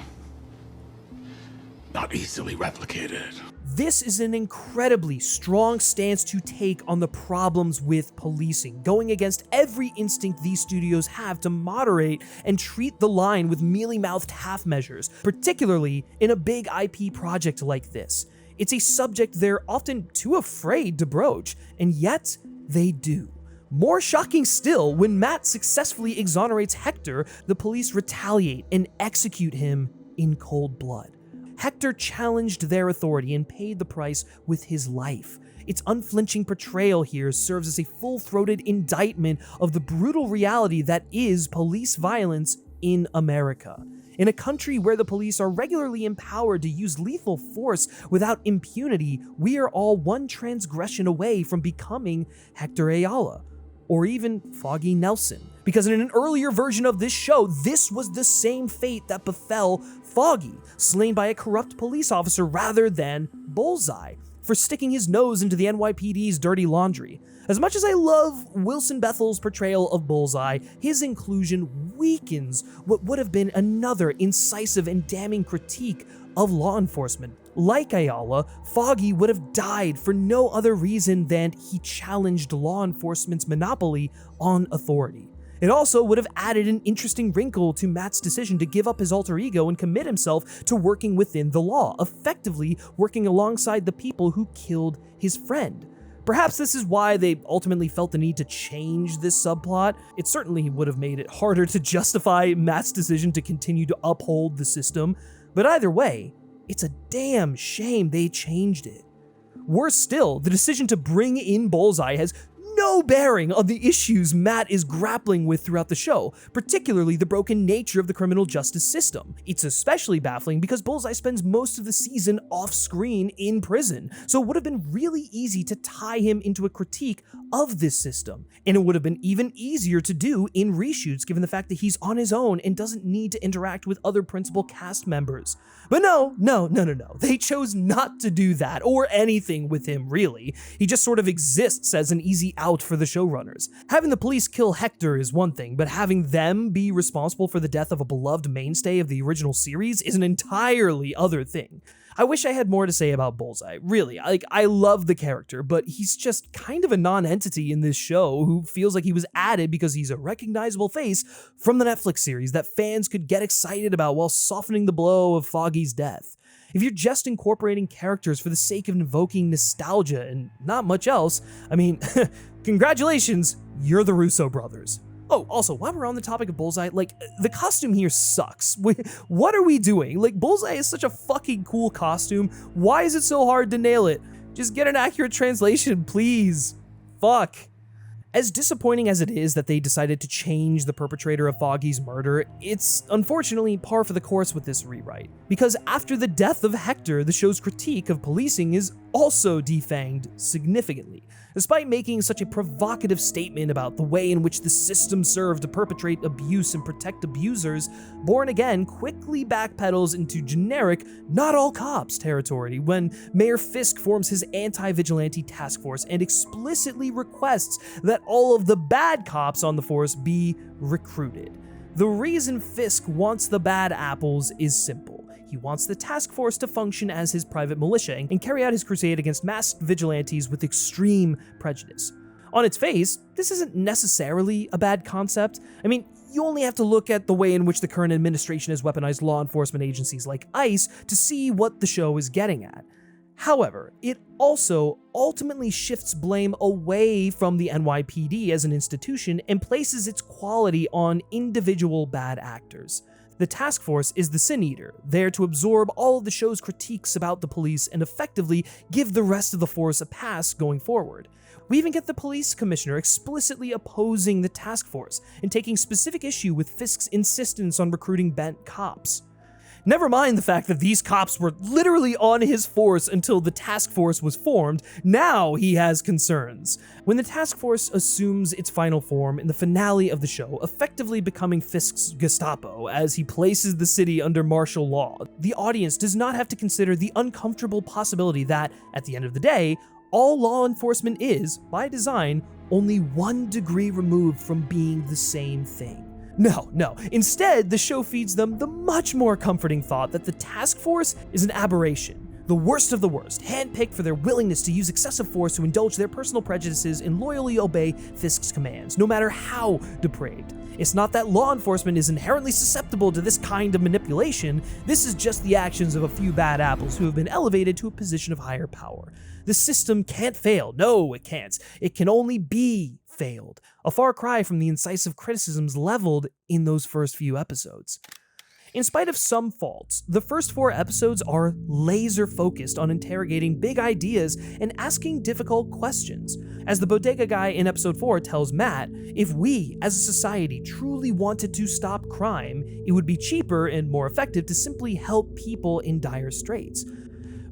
not easily replicated. This is an incredibly strong stance to take on the problems with policing, going against every instinct these studios have to moderate and treat the line with mealy-mouthed half measures, particularly in a big IP project like this. It's a subject they're often too afraid to broach, and yet they do. More shocking still, when Matt successfully exonerates Hector, the police retaliate and execute him in cold blood. Hector challenged their authority and paid the price with his life. Its unflinching portrayal here serves as a full-throated indictment of the brutal reality that is police violence in America. In a country where the police are regularly empowered to use lethal force without impunity, we are all one transgression away from becoming Hector Ayala, or even Foggy Nelson. Because in an earlier version of this show, this was the same fate that befell Foggy, slain by a corrupt police officer rather than Bullseye, for sticking his nose into the NYPD's dirty laundry. As much as I love Wilson Bethel's portrayal of Bullseye, his inclusion weakens what would have been another incisive and damning critique of law enforcement. Like Ayala, Foggy would have died for no other reason than he challenged law enforcement's monopoly on authority. It also would have added an interesting wrinkle to Matt's decision to give up his alter ego and commit himself to working within the law, effectively working alongside the people who killed his friend. Perhaps this is why they ultimately felt the need to change this subplot. It certainly would have made it harder to justify Matt's decision to continue to uphold the system, but either way, it's a damn shame they changed it. Worse still, the decision to bring in Bullseye has no bearing on the issues Matt is grappling with throughout the show, particularly the broken nature of the criminal justice system. It's especially baffling because Bullseye spends most of the season off-screen in prison, so it would have been really easy to tie him into a critique of this system, and it would have been even easier to do in reshoots given the fact that he's on his own and doesn't need to interact with other principal cast members. But no, they chose not to do that, or anything with him really. He just sort of exists as an easy out for the showrunners. Having the police kill Hector is one thing, but having them be responsible for the death of a beloved mainstay of the original series is an entirely other thing. I wish I had more to say about Bullseye, really. I love the character, but he's just kind of a non-entity in this show who feels like he was added because he's a recognizable face from the Netflix series that fans could get excited about while softening the blow of Foggy's death. If you're just incorporating characters for the sake of invoking nostalgia and not much else, I mean, congratulations, you're the Russo brothers. Oh, also, while we're on the topic of Bullseye, the costume here sucks. What are we doing? Bullseye is such a fucking cool costume. Why is it so hard to nail it? Just get an accurate translation, please. Fuck. As disappointing as it is that they decided to change the perpetrator of Foggy's murder, it's unfortunately par for the course with this rewrite. Because after the death of Hector, the show's critique of policing is also defanged significantly. Despite making such a provocative statement about the way in which the system served to perpetrate abuse and protect abusers, Born Again quickly backpedals into generic, not all cops territory when Mayor Fisk forms his anti-vigilante task force and explicitly requests that all of the bad cops on the force be recruited. The reason Fisk wants the bad apples is simple. He wants the task force to function as his private militia and carry out his crusade against masked vigilantes with extreme prejudice. On its face, this isn't necessarily a bad concept. I mean, you only have to look at the way in which the current administration has weaponized law enforcement agencies like ICE to see what the show is getting at. However, it also ultimately shifts blame away from the NYPD as an institution and places its quality on individual bad actors. The task force is the Sin Eater, there to absorb all of the show's critiques about the police and effectively give the rest of the force a pass going forward. We even get the police commissioner explicitly opposing the task force and taking specific issue with Fisk's insistence on recruiting bent cops. Never mind the fact that these cops were literally on his force until the task force was formed, now he has concerns. When the task force assumes its final form in the finale of the show, effectively becoming Fisk's Gestapo as he places the city under martial law, the audience does not have to consider the uncomfortable possibility that, at the end of the day, all law enforcement is, by design, only 1 degree removed from being the same thing. No. Instead, the show feeds them the much more comforting thought that the task force is an aberration, the worst of the worst, handpicked for their willingness to use excessive force to indulge their personal prejudices and loyally obey Fisk's commands, no matter how depraved. It's not that law enforcement is inherently susceptible to this kind of manipulation, this is just the actions of a few bad apples who have been elevated to a position of higher power. The system can't fail. No, it can't. It can only be failed. A far cry from the incisive criticisms leveled in those first few episodes. In spite of some faults, the first 4 episodes are laser focused on interrogating big ideas and asking difficult questions. As the bodega guy in episode 4 tells Matt, if we as a society truly wanted to stop crime, it would be cheaper and more effective to simply help people in dire straits.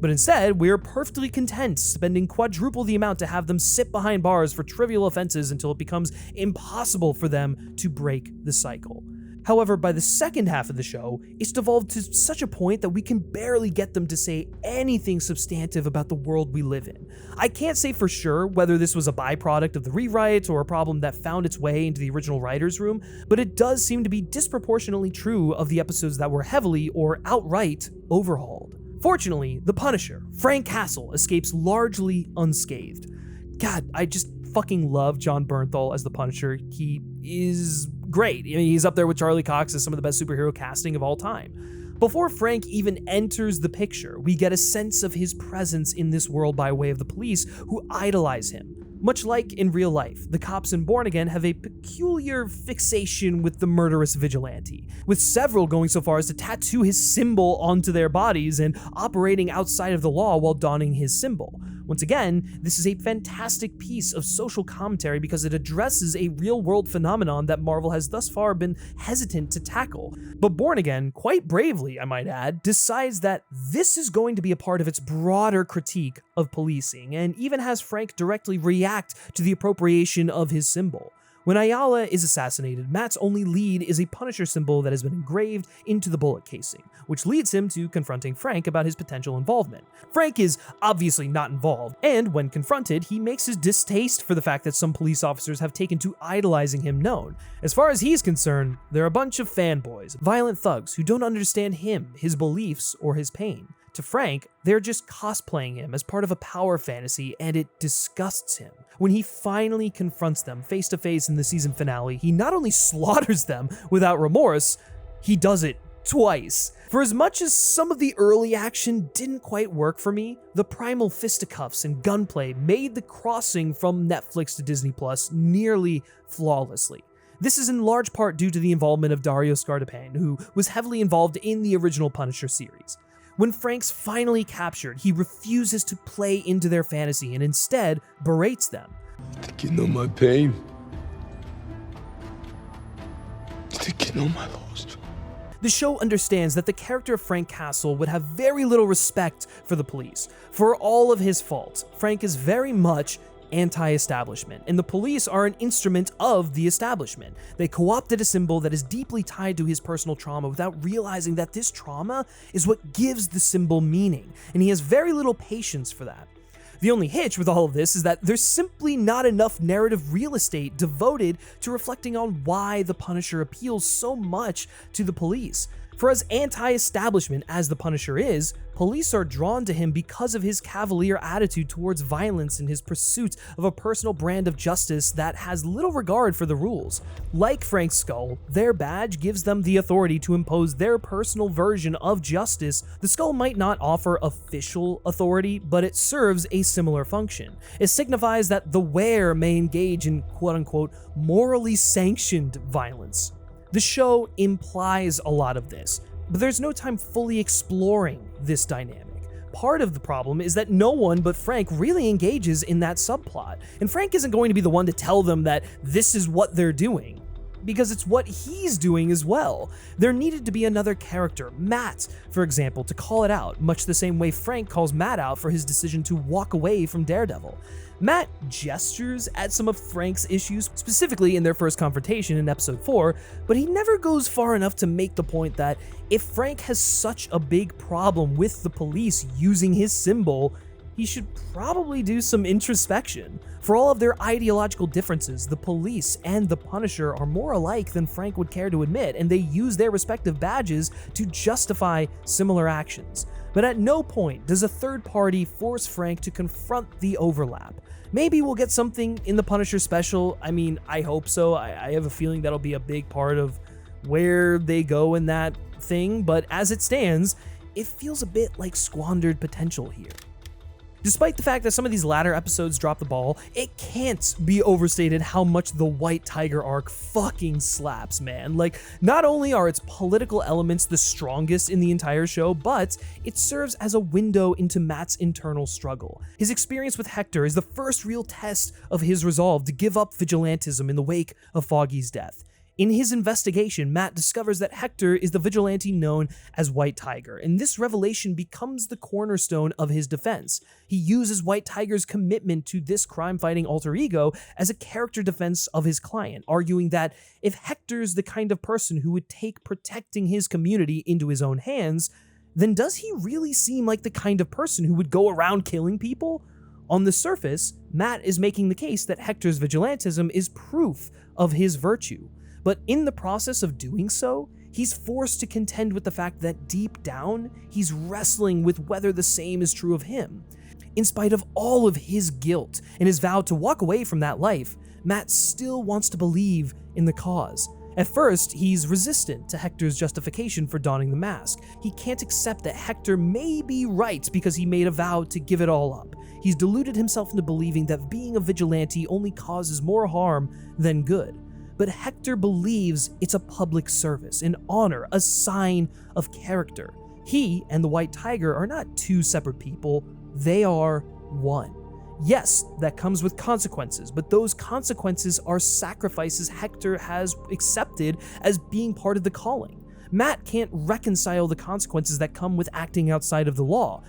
But instead, we're perfectly content spending quadruple the amount to have them sit behind bars for trivial offenses until it becomes impossible for them to break the cycle. However, by the second half of the show, it's devolved to such a point that we can barely get them to say anything substantive about the world we live in. I can't say for sure whether this was a byproduct of the rewrites or a problem that found its way into the original writer's room, but it does seem to be disproportionately true of the episodes that were heavily or outright overhauled. Fortunately, the Punisher, Frank Castle, escapes largely unscathed. God, I just fucking love Jon Bernthal as the Punisher. He is great. I mean, he's up there with Charlie Cox as some of the best superhero casting of all time. Before Frank even enters the picture, we get a sense of his presence in this world by way of the police who idolize him. Much like in real life, the cops in Born Again have a peculiar fixation with the murderous Vigilante, with several going so far as to tattoo his symbol onto their bodies and operating outside of the law while donning his symbol. Once again, this is a fantastic piece of social commentary because it addresses a real-world phenomenon that Marvel has thus far been hesitant to tackle. But Born Again, quite bravely, I might add, decides that this is going to be a part of its broader critique of policing, and even has Frank directly react to the appropriation of his symbol. When Ayala is assassinated, Matt's only lead is a Punisher symbol that has been engraved into the bullet casing, which leads him to confronting Frank about his potential involvement. Frank is obviously not involved, and when confronted, he makes his distaste for the fact that some police officers have taken to idolizing him known. As far as he's concerned, they're a bunch of fanboys, violent thugs who don't understand him, his beliefs, or his pain. To Frank, they're just cosplaying him as part of a power fantasy, and it disgusts him. When he finally confronts them face to face in the season finale, he not only slaughters them without remorse, he does it twice. For as much as some of the early action didn't quite work for me, the primal fisticuffs and gunplay made the crossing from Netflix to Disney Plus nearly flawlessly. This is in large part due to the involvement of Dario Scardapan, who was heavily involved in the original Punisher series. When Frank's finally captured, he refuses to play into their fantasy and instead berates them. Think you know my pain? Think you know my loss? The show understands that the character of Frank Castle would have very little respect for the police. For all of his faults, Frank is very much anti-establishment, and the police are an instrument of the establishment. They co-opted a symbol that is deeply tied to his personal trauma without realizing that this trauma is what gives the symbol meaning, and he has very little patience for that. The only hitch with all of this is that there's simply not enough narrative real estate devoted to reflecting on why the Punisher appeals so much to the police. For as anti-establishment as the Punisher is, police are drawn to him because of his cavalier attitude towards violence and his pursuit of a personal brand of justice that has little regard for the rules. Like Frank's skull, their badge gives them the authority to impose their personal version of justice. The skull might not offer official authority, but it serves a similar function. It signifies that the wearer may engage in quote-unquote morally sanctioned violence. The show implies a lot of this, but there's no time fully exploring this dynamic. Part of the problem is that no one but Frank really engages in that subplot, and Frank isn't going to be the one to tell them that this is what they're doing, because it's what he's doing as well. There needed to be another character, Matt, for example, to call it out, much the same way Frank calls Matt out for his decision to walk away from Daredevil. Matt gestures at some of Frank's issues, specifically in their first confrontation in episode 4, but he never goes far enough to make the point that if Frank has such a big problem with the police using his symbol, he should probably do some introspection. For all of their ideological differences, the police and the Punisher are more alike than Frank would care to admit, and they use their respective badges to justify similar actions. But at no point does a third party force Frank to confront the overlap. Maybe we'll get something in the Punisher special. I mean, I hope so. I have a feeling that'll be a big part of where they go in that thing, but as it stands, it feels a bit like squandered potential here. Despite the fact that some of these latter episodes drop the ball, it can't be overstated how much the White Tiger arc fucking slaps, man. Like, not only are its political elements the strongest in the entire show, but it serves as a window into Matt's internal struggle. His experience with Hector is the first real test of his resolve to give up vigilantism in the wake of Foggy's death. In his investigation, Matt discovers that Hector is the vigilante known as White Tiger, and this revelation becomes the cornerstone of his defense. He uses White Tiger's commitment to this crime-fighting alter ego as a character defense of his client, arguing that if Hector's the kind of person who would take protecting his community into his own hands, then does he really seem like the kind of person who would go around killing people? On the surface, Matt is making the case that Hector's vigilantism is proof of his virtue. But in the process of doing so, he's forced to contend with the fact that deep down, he's wrestling with whether the same is true of him. In spite of all of his guilt and his vow to walk away from that life, Matt still wants to believe in the cause. At first, he's resistant to Hector's justification for donning the mask. He can't accept that Hector may be right because he made a vow to give it all up. He's deluded himself into believing that being a vigilante only causes more harm than good. But Hector believes it's a public service, an honor, a sign of character. He and the White Tiger are not two separate people, they are one. Yes, that comes with consequences, but those consequences are sacrifices Hector has accepted as being part of the calling. Matt can't reconcile the consequences that come with acting outside of the law.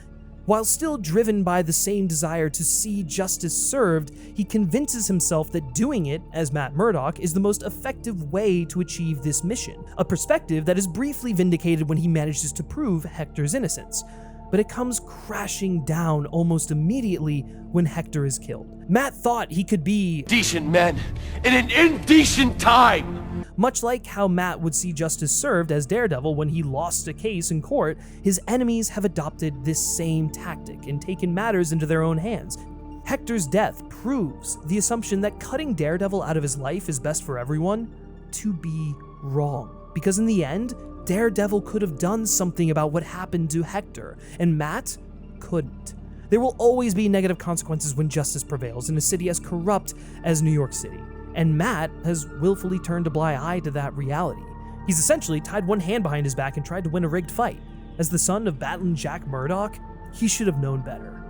While still driven by the same desire to see justice served, he convinces himself that doing it, as Matt Murdock, is the most effective way to achieve this mission, a perspective that is briefly vindicated when he manages to prove Hector's innocence. But it comes crashing down almost immediately when Hector is killed. Matt thought he could be Decent men in an indecent time! Much like how Matt would see justice served as Daredevil when he lost a case in court, his enemies have adopted this same tactic and taken matters into their own hands. Hector's death proves the assumption that cutting Daredevil out of his life is best for everyone to be wrong. Because in the end, Daredevil could have done something about what happened to Hector, and Matt couldn't. There will always be negative consequences when justice prevails in a city as corrupt as New York City. And Matt has willfully turned a blind eye to that reality. He's essentially tied one hand behind his back and tried to win a rigged fight. As the son of Battling Jack Murdock, he should have known better.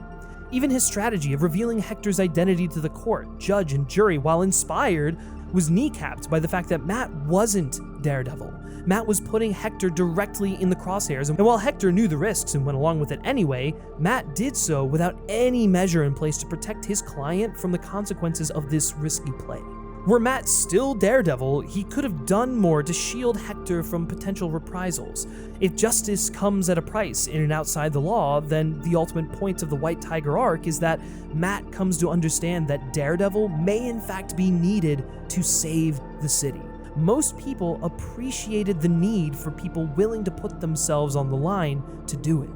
Even his strategy of revealing Hector's identity to the court, judge, and jury while inspired was kneecapped by the fact that Matt wasn't Daredevil. Matt was putting Hector directly in the crosshairs, and while Hector knew the risks and went along with it anyway, Matt did so without any measure in place to protect his client from the consequences of this risky play. Were Matt still Daredevil, he could have done more to shield Hector from potential reprisals. If justice comes at a price in and outside the law, then the ultimate point of the White Tiger arc is that Matt comes to understand that Daredevil may in fact be needed to save the city. most people appreciated the need for people willing to put themselves on the line to do it.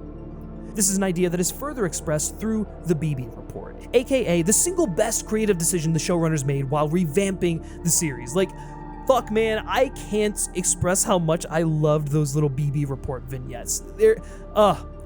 This is an idea that is further expressed through the BB Report, aka the single best creative decision the showrunners made while revamping the series. Like, fuck man, I can't express how much I loved those little BB Report vignettes.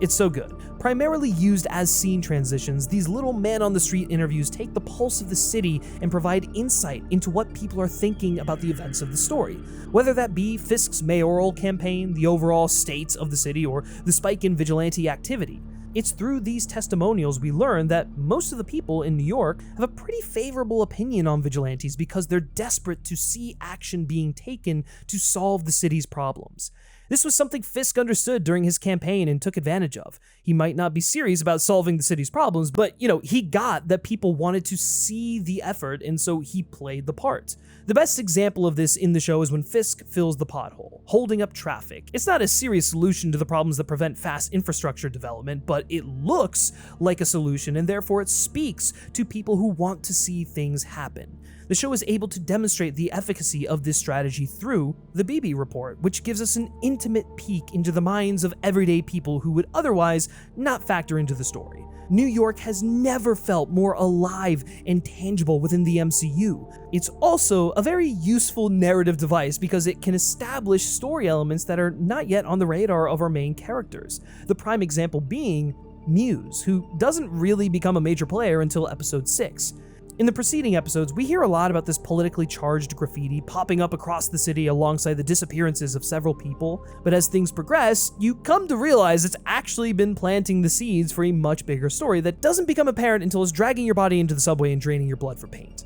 It's so good. Primarily used as scene transitions, these little man-on-the-street interviews take the pulse of the city and provide insight into what people are thinking about the events of the story. Whether that be Fisk's mayoral campaign, the overall state of the city, or the spike in vigilante activity. It's through these testimonials we learn that most of the people in New York have a pretty favorable opinion on vigilantes because they're desperate to see action being taken to solve the city's problems. This was something Fisk understood during his campaign and took advantage of. He might not be serious about solving the city's problems, but, he got that people wanted to see the effort, and so he played the part. The best example of this in the show is when Fisk fills the pothole, holding up traffic. It's not a serious solution to the problems that prevent fast infrastructure development, but it looks like a solution, and therefore it speaks to people who want to see things happen. The show is able to demonstrate the efficacy of this strategy through the BB Report, which gives us an intimate peek into the minds of everyday people who would otherwise not factor into the story. New York has never felt more alive and tangible within the MCU. It's also a very useful narrative device because it can establish story elements that are not yet on the radar of our main characters. The prime example being Muse, who doesn't really become a major player until episode 6. In the preceding episodes, we hear a lot about this politically charged graffiti popping up across the city alongside the disappearances of several people, but as things progress, you come to realize it's actually been planting the seeds for a much bigger story that doesn't become apparent until it's dragging your body into the subway and draining your blood for paint.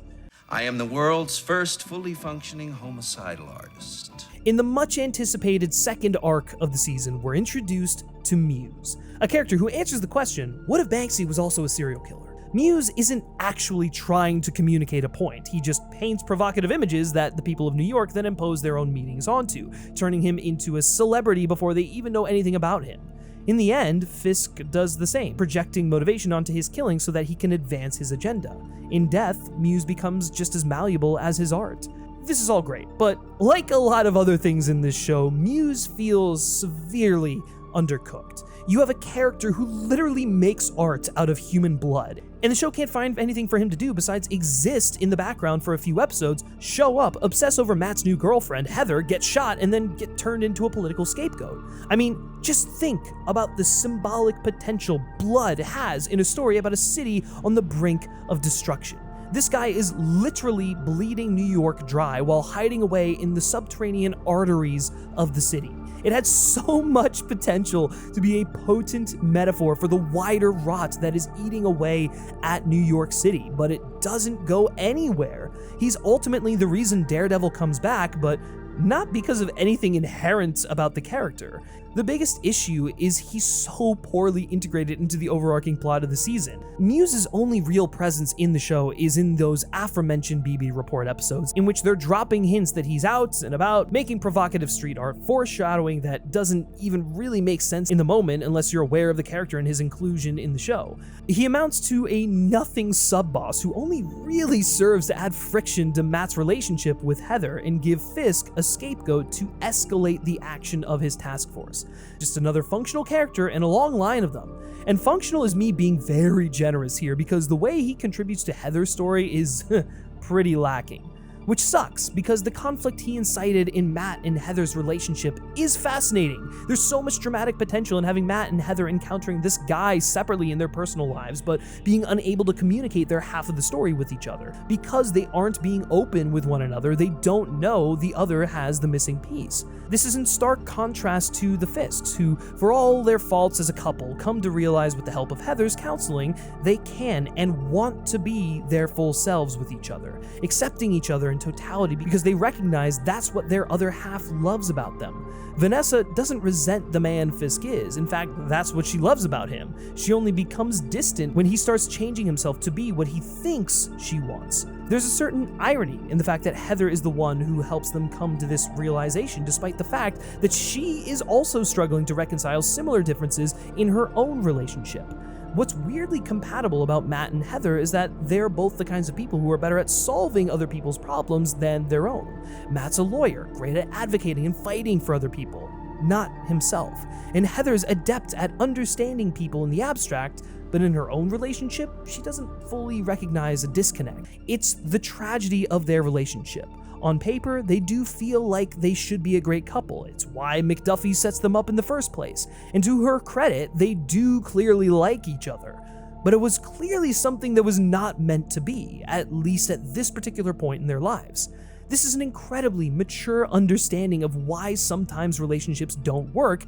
I am the world's first fully functioning homicidal artist. In the much anticipated second arc of the season, we're introduced to Muse, a character who answers the question, what if Banksy was also a serial killer? Muse isn't actually trying to communicate a point, he just paints provocative images that the people of New York then impose their own meanings onto, turning him into a celebrity before they even know anything about him. In the end, Fisk does the same, projecting motivation onto his killing so that he can advance his agenda. In death, Muse becomes just as malleable as his art. This is all great, but like a lot of other things in this show, Muse feels severely undercooked. You have a character who literally makes art out of human blood, and the show can't find anything for him to do besides exist in the background for a few episodes, show up, obsess over Matt's new girlfriend, Heather, get shot, and then get turned into a political scapegoat. I mean, just think about the symbolic potential blood has in a story about a city on the brink of destruction. This guy is literally bleeding New York dry while hiding away in the subterranean arteries of the city. It had so much potential to be a potent metaphor for the wider rot that is eating away at New York City, but it doesn't go anywhere. He's ultimately the reason Daredevil comes back, but not because of anything inherent about the character. The biggest issue is he's so poorly integrated into the overarching plot of the season. Muse's only real presence in the show is in those aforementioned BB Report episodes, in which they're dropping hints that he's out and about, making provocative street art, foreshadowing that doesn't even really make sense in the moment unless you're aware of the character and his inclusion in the show. He amounts to a nothing sub-boss who only really serves to add friction to Matt's relationship with Heather and give Fisk a scapegoat to escalate the action of his task force. Just another functional character and a long line of them. And functional is me being very generous here because the way he contributes to Heather's story is pretty lacking. Which sucks, because the conflict he incited in Matt and Heather's relationship is fascinating. There's so much dramatic potential in having Matt and Heather encountering this guy separately in their personal lives, but being unable to communicate their half of the story with each other. Because they aren't being open with one another, they don't know the other has the missing piece. This is in stark contrast to the Fisks, who, for all their faults as a couple, come to realize with the help of Heather's counseling, they can and want to be their full selves with each other, accepting each other in totality because they recognize that's what their other half loves about them. Vanessa doesn't resent the man Fisk is. In fact, that's what she loves about him. She only becomes distant when he starts changing himself to be what he thinks she wants. There's a certain irony in the fact that Heather is the one who helps them come to this realization, despite the fact that she is also struggling to reconcile similar differences in her own relationship. What's weirdly compatible about Matt and Heather is that they're both the kinds of people who are better at solving other people's problems than their own. Matt's a lawyer, great at advocating and fighting for other people, not himself. And Heather's adept at understanding people in the abstract, but in her own relationship, she doesn't fully recognize a disconnect. It's the tragedy of their relationship. On paper, they do feel like they should be a great couple. It's why McDuffie sets them up in the first place. And to her credit, they do clearly like each other. But it was clearly something that was not meant to be, at least at this particular point in their lives. This is an incredibly mature understanding of why sometimes relationships don't work,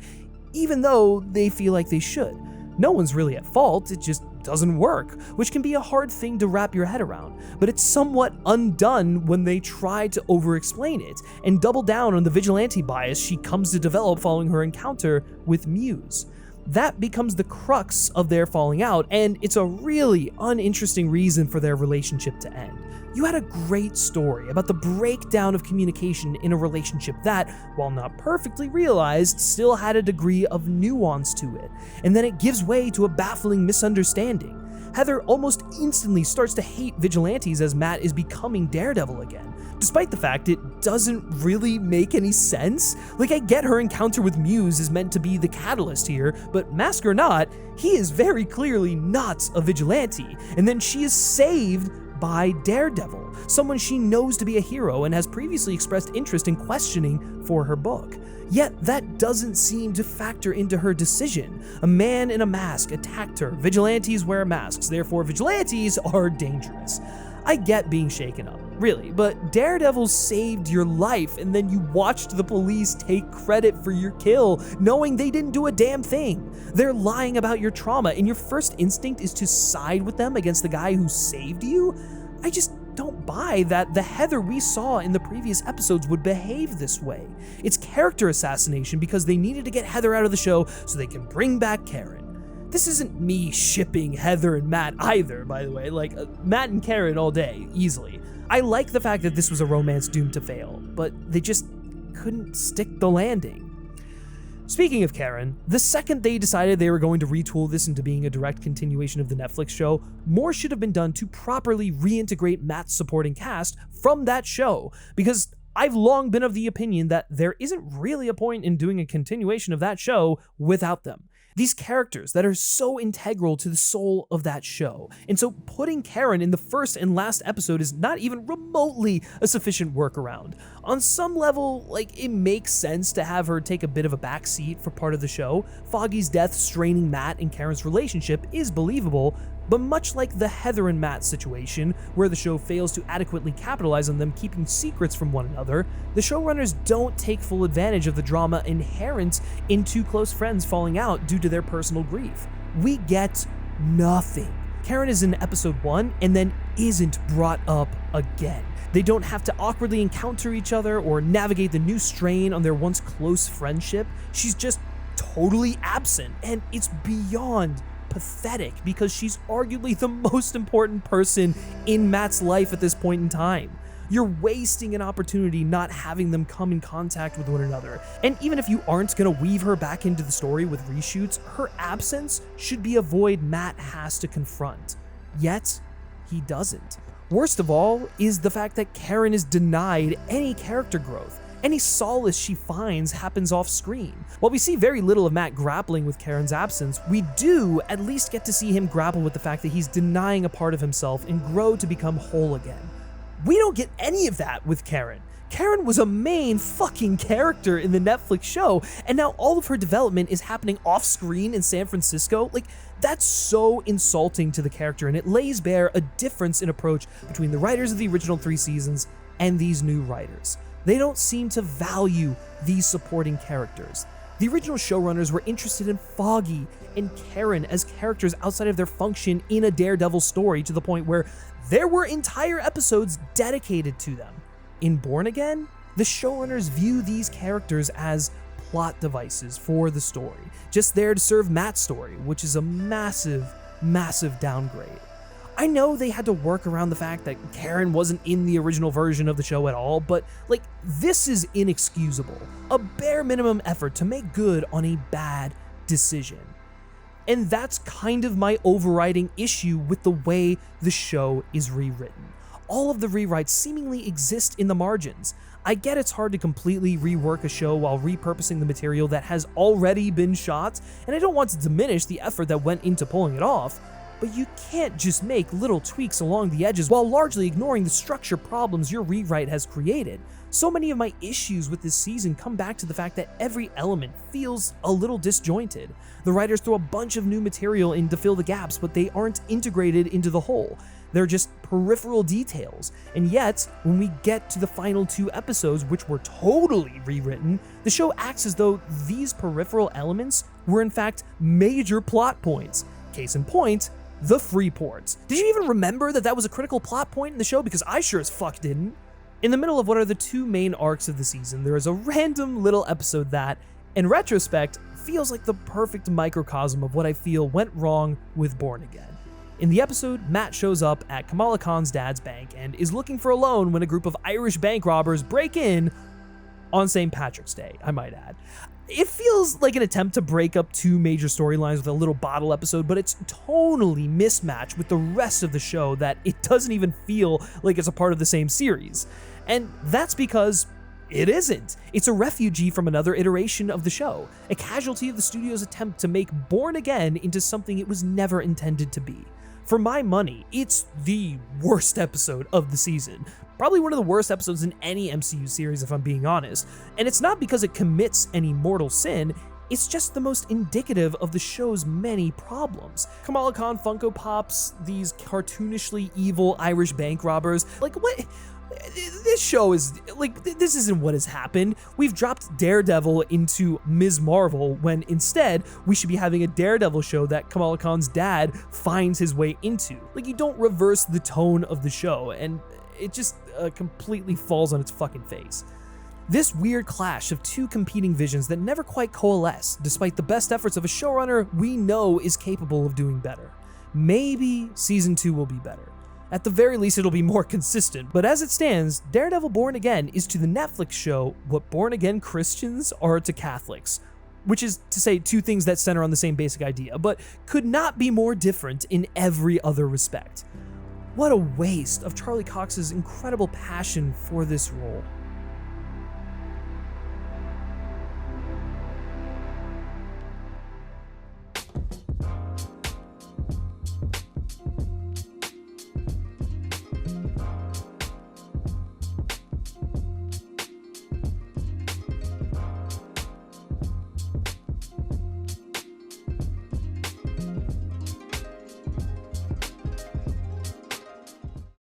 even though they feel like they should. No one's really at fault, it just doesn't work, which can be a hard thing to wrap your head around, but it's somewhat undone when they try to over-explain it and double down on the vigilante bias she comes to develop following her encounter with Muse. That becomes the crux of their falling out, and it's a really uninteresting reason for their relationship to end. You had a great story about the breakdown of communication in a relationship that, while not perfectly realized, still had a degree of nuance to it, and then it gives way to a baffling misunderstanding. Heather almost instantly starts to hate vigilantes as Matt is becoming Daredevil again, despite the fact it doesn't really make any sense. Like, I get her encounter with Muse is meant to be the catalyst here, but mask or not, he is very clearly not a vigilante, and then she is saved by Daredevil, someone she knows to be a hero and has previously expressed interest in questioning for her book. Yet that doesn't seem to factor into her decision. A man in a mask attacked her. Vigilantes wear masks, therefore vigilantes are dangerous. I get being shaken up, really, but Daredevil saved your life and then you watched the police take credit for your kill, knowing they didn't do a damn thing. They're lying about your trauma and your first instinct is to side with them against the guy who saved you? I just don't buy that the Heather we saw in the previous episodes would behave this way. It's character assassination because they needed to get Heather out of the show so they can bring back Karen. This isn't me shipping Heather and Matt either, by the way, like Matt and Karen all day, easily. I like the fact that this was a romance doomed to fail, but they just couldn't stick the landing. Speaking of Karen, the second they decided they were going to retool this into being a direct continuation of the Netflix show, more should have been done to properly reintegrate Matt's supporting cast from that show, because I've long been of the opinion that there isn't really a point in doing a continuation of that show without them. These characters that are so integral to the soul of that show. And so putting Karen in the first and last episode is not even remotely a sufficient workaround. On some level, like, it makes sense to have her take a bit of a backseat for part of the show. Foggy's death straining Matt and Karen's relationship is believable, but much like the Heather and Matt situation, where the show fails to adequately capitalize on them keeping secrets from one another, the showrunners don't take full advantage of the drama inherent in two close friends falling out due to their personal grief. We get nothing. Karen is in episode 1 and then isn't brought up again. They don't have to awkwardly encounter each other or navigate the new strain on their once close friendship. She's just totally absent, and it's beyond pathetic because she's arguably the most important person in Matt's life at this point in time. You're wasting an opportunity not having them come in contact with one another. And even if you aren't gonna weave her back into the story with reshoots, her absence should be a void Matt has to confront. Yet, he doesn't. Worst of all is the fact that Karen is denied any character growth. Any solace she finds happens off screen. While we see very little of Matt grappling with Karen's absence, we do at least get to see him grapple with the fact that he's denying a part of himself and grow to become whole again. We don't get any of that with Karen. Karen was a main fucking character in the Netflix show, and now all of her development is happening off screen in San Francisco. Like, that's so insulting to the character, and it lays bare a difference in approach between the writers of the original 3 seasons and these new writers. They don't seem to value these supporting characters. The original showrunners were interested in Foggy and Karen as characters outside of their function in a Daredevil story to the point where there were entire episodes dedicated to them. In Born Again, the showrunners view these characters as plot devices for the story, just there to serve Matt's story, which is a massive, massive downgrade. I know they had to work around the fact that Karen wasn't in the original version of the show at all, but like, this is inexcusable. A bare minimum effort to make good on a bad decision. And that's kind of my overriding issue with the way the show is rewritten. All of the rewrites seemingly exist in the margins. I get it's hard to completely rework a show while repurposing the material that has already been shot, and I don't want to diminish the effort that went into pulling it off, but you can't just make little tweaks along the edges while largely ignoring the structure problems your rewrite has created. So many of my issues with this season come back to the fact that every element feels a little disjointed. The writers throw a bunch of new material in to fill the gaps, but they aren't integrated into the whole. They're just peripheral details, and yet, when we get to the final 2 episodes, which were totally rewritten, the show acts as though these peripheral elements were in fact major plot points. Case in point, the Freeport. Did you even remember that was a critical plot point in the show? Because I sure as fuck didn't. In the middle of what are the 2 main arcs of the season, there is a random little episode that, in retrospect, feels like the perfect microcosm of what I feel went wrong with Born Again. In the episode, Matt shows up at Kamala Khan's dad's bank and is looking for a loan when a group of Irish bank robbers break in on St. Patrick's Day, I might add. It feels like an attempt to break up 2 major storylines with a little bottle episode, but it's tonally mismatched with the rest of the show that it doesn't even feel like it's a part of the same series. And that's because it isn't. It's a refugee from another iteration of the show, a casualty of the studio's attempt to make Born Again into something it was never intended to be. For my money, it's the worst episode of the season. Probably one of the worst episodes in any MCU series, if I'm being honest. And it's not because it commits any mortal sin, it's just the most indicative of the show's many problems. Kamala Khan Funko Pops, these cartoonishly evil Irish bank robbers, like what? This show is, like, this isn't what has happened. We've dropped Daredevil into Ms. Marvel when instead we should be having a Daredevil show that Kamala Khan's dad finds his way into. Like, you don't reverse the tone of the show, and it just completely falls on its fucking face. This weird clash of 2 competing visions that never quite coalesce, despite the best efforts of a showrunner we know is capable of doing better. Maybe season 2 will be better. At the very least, it'll be more consistent, but as it stands, Daredevil Born Again is to the Netflix show what Born Again Christians are to Catholics, which is to say 2 things that center on the same basic idea, but could not be more different in every other respect. What a waste of Charlie Cox's incredible passion for this role.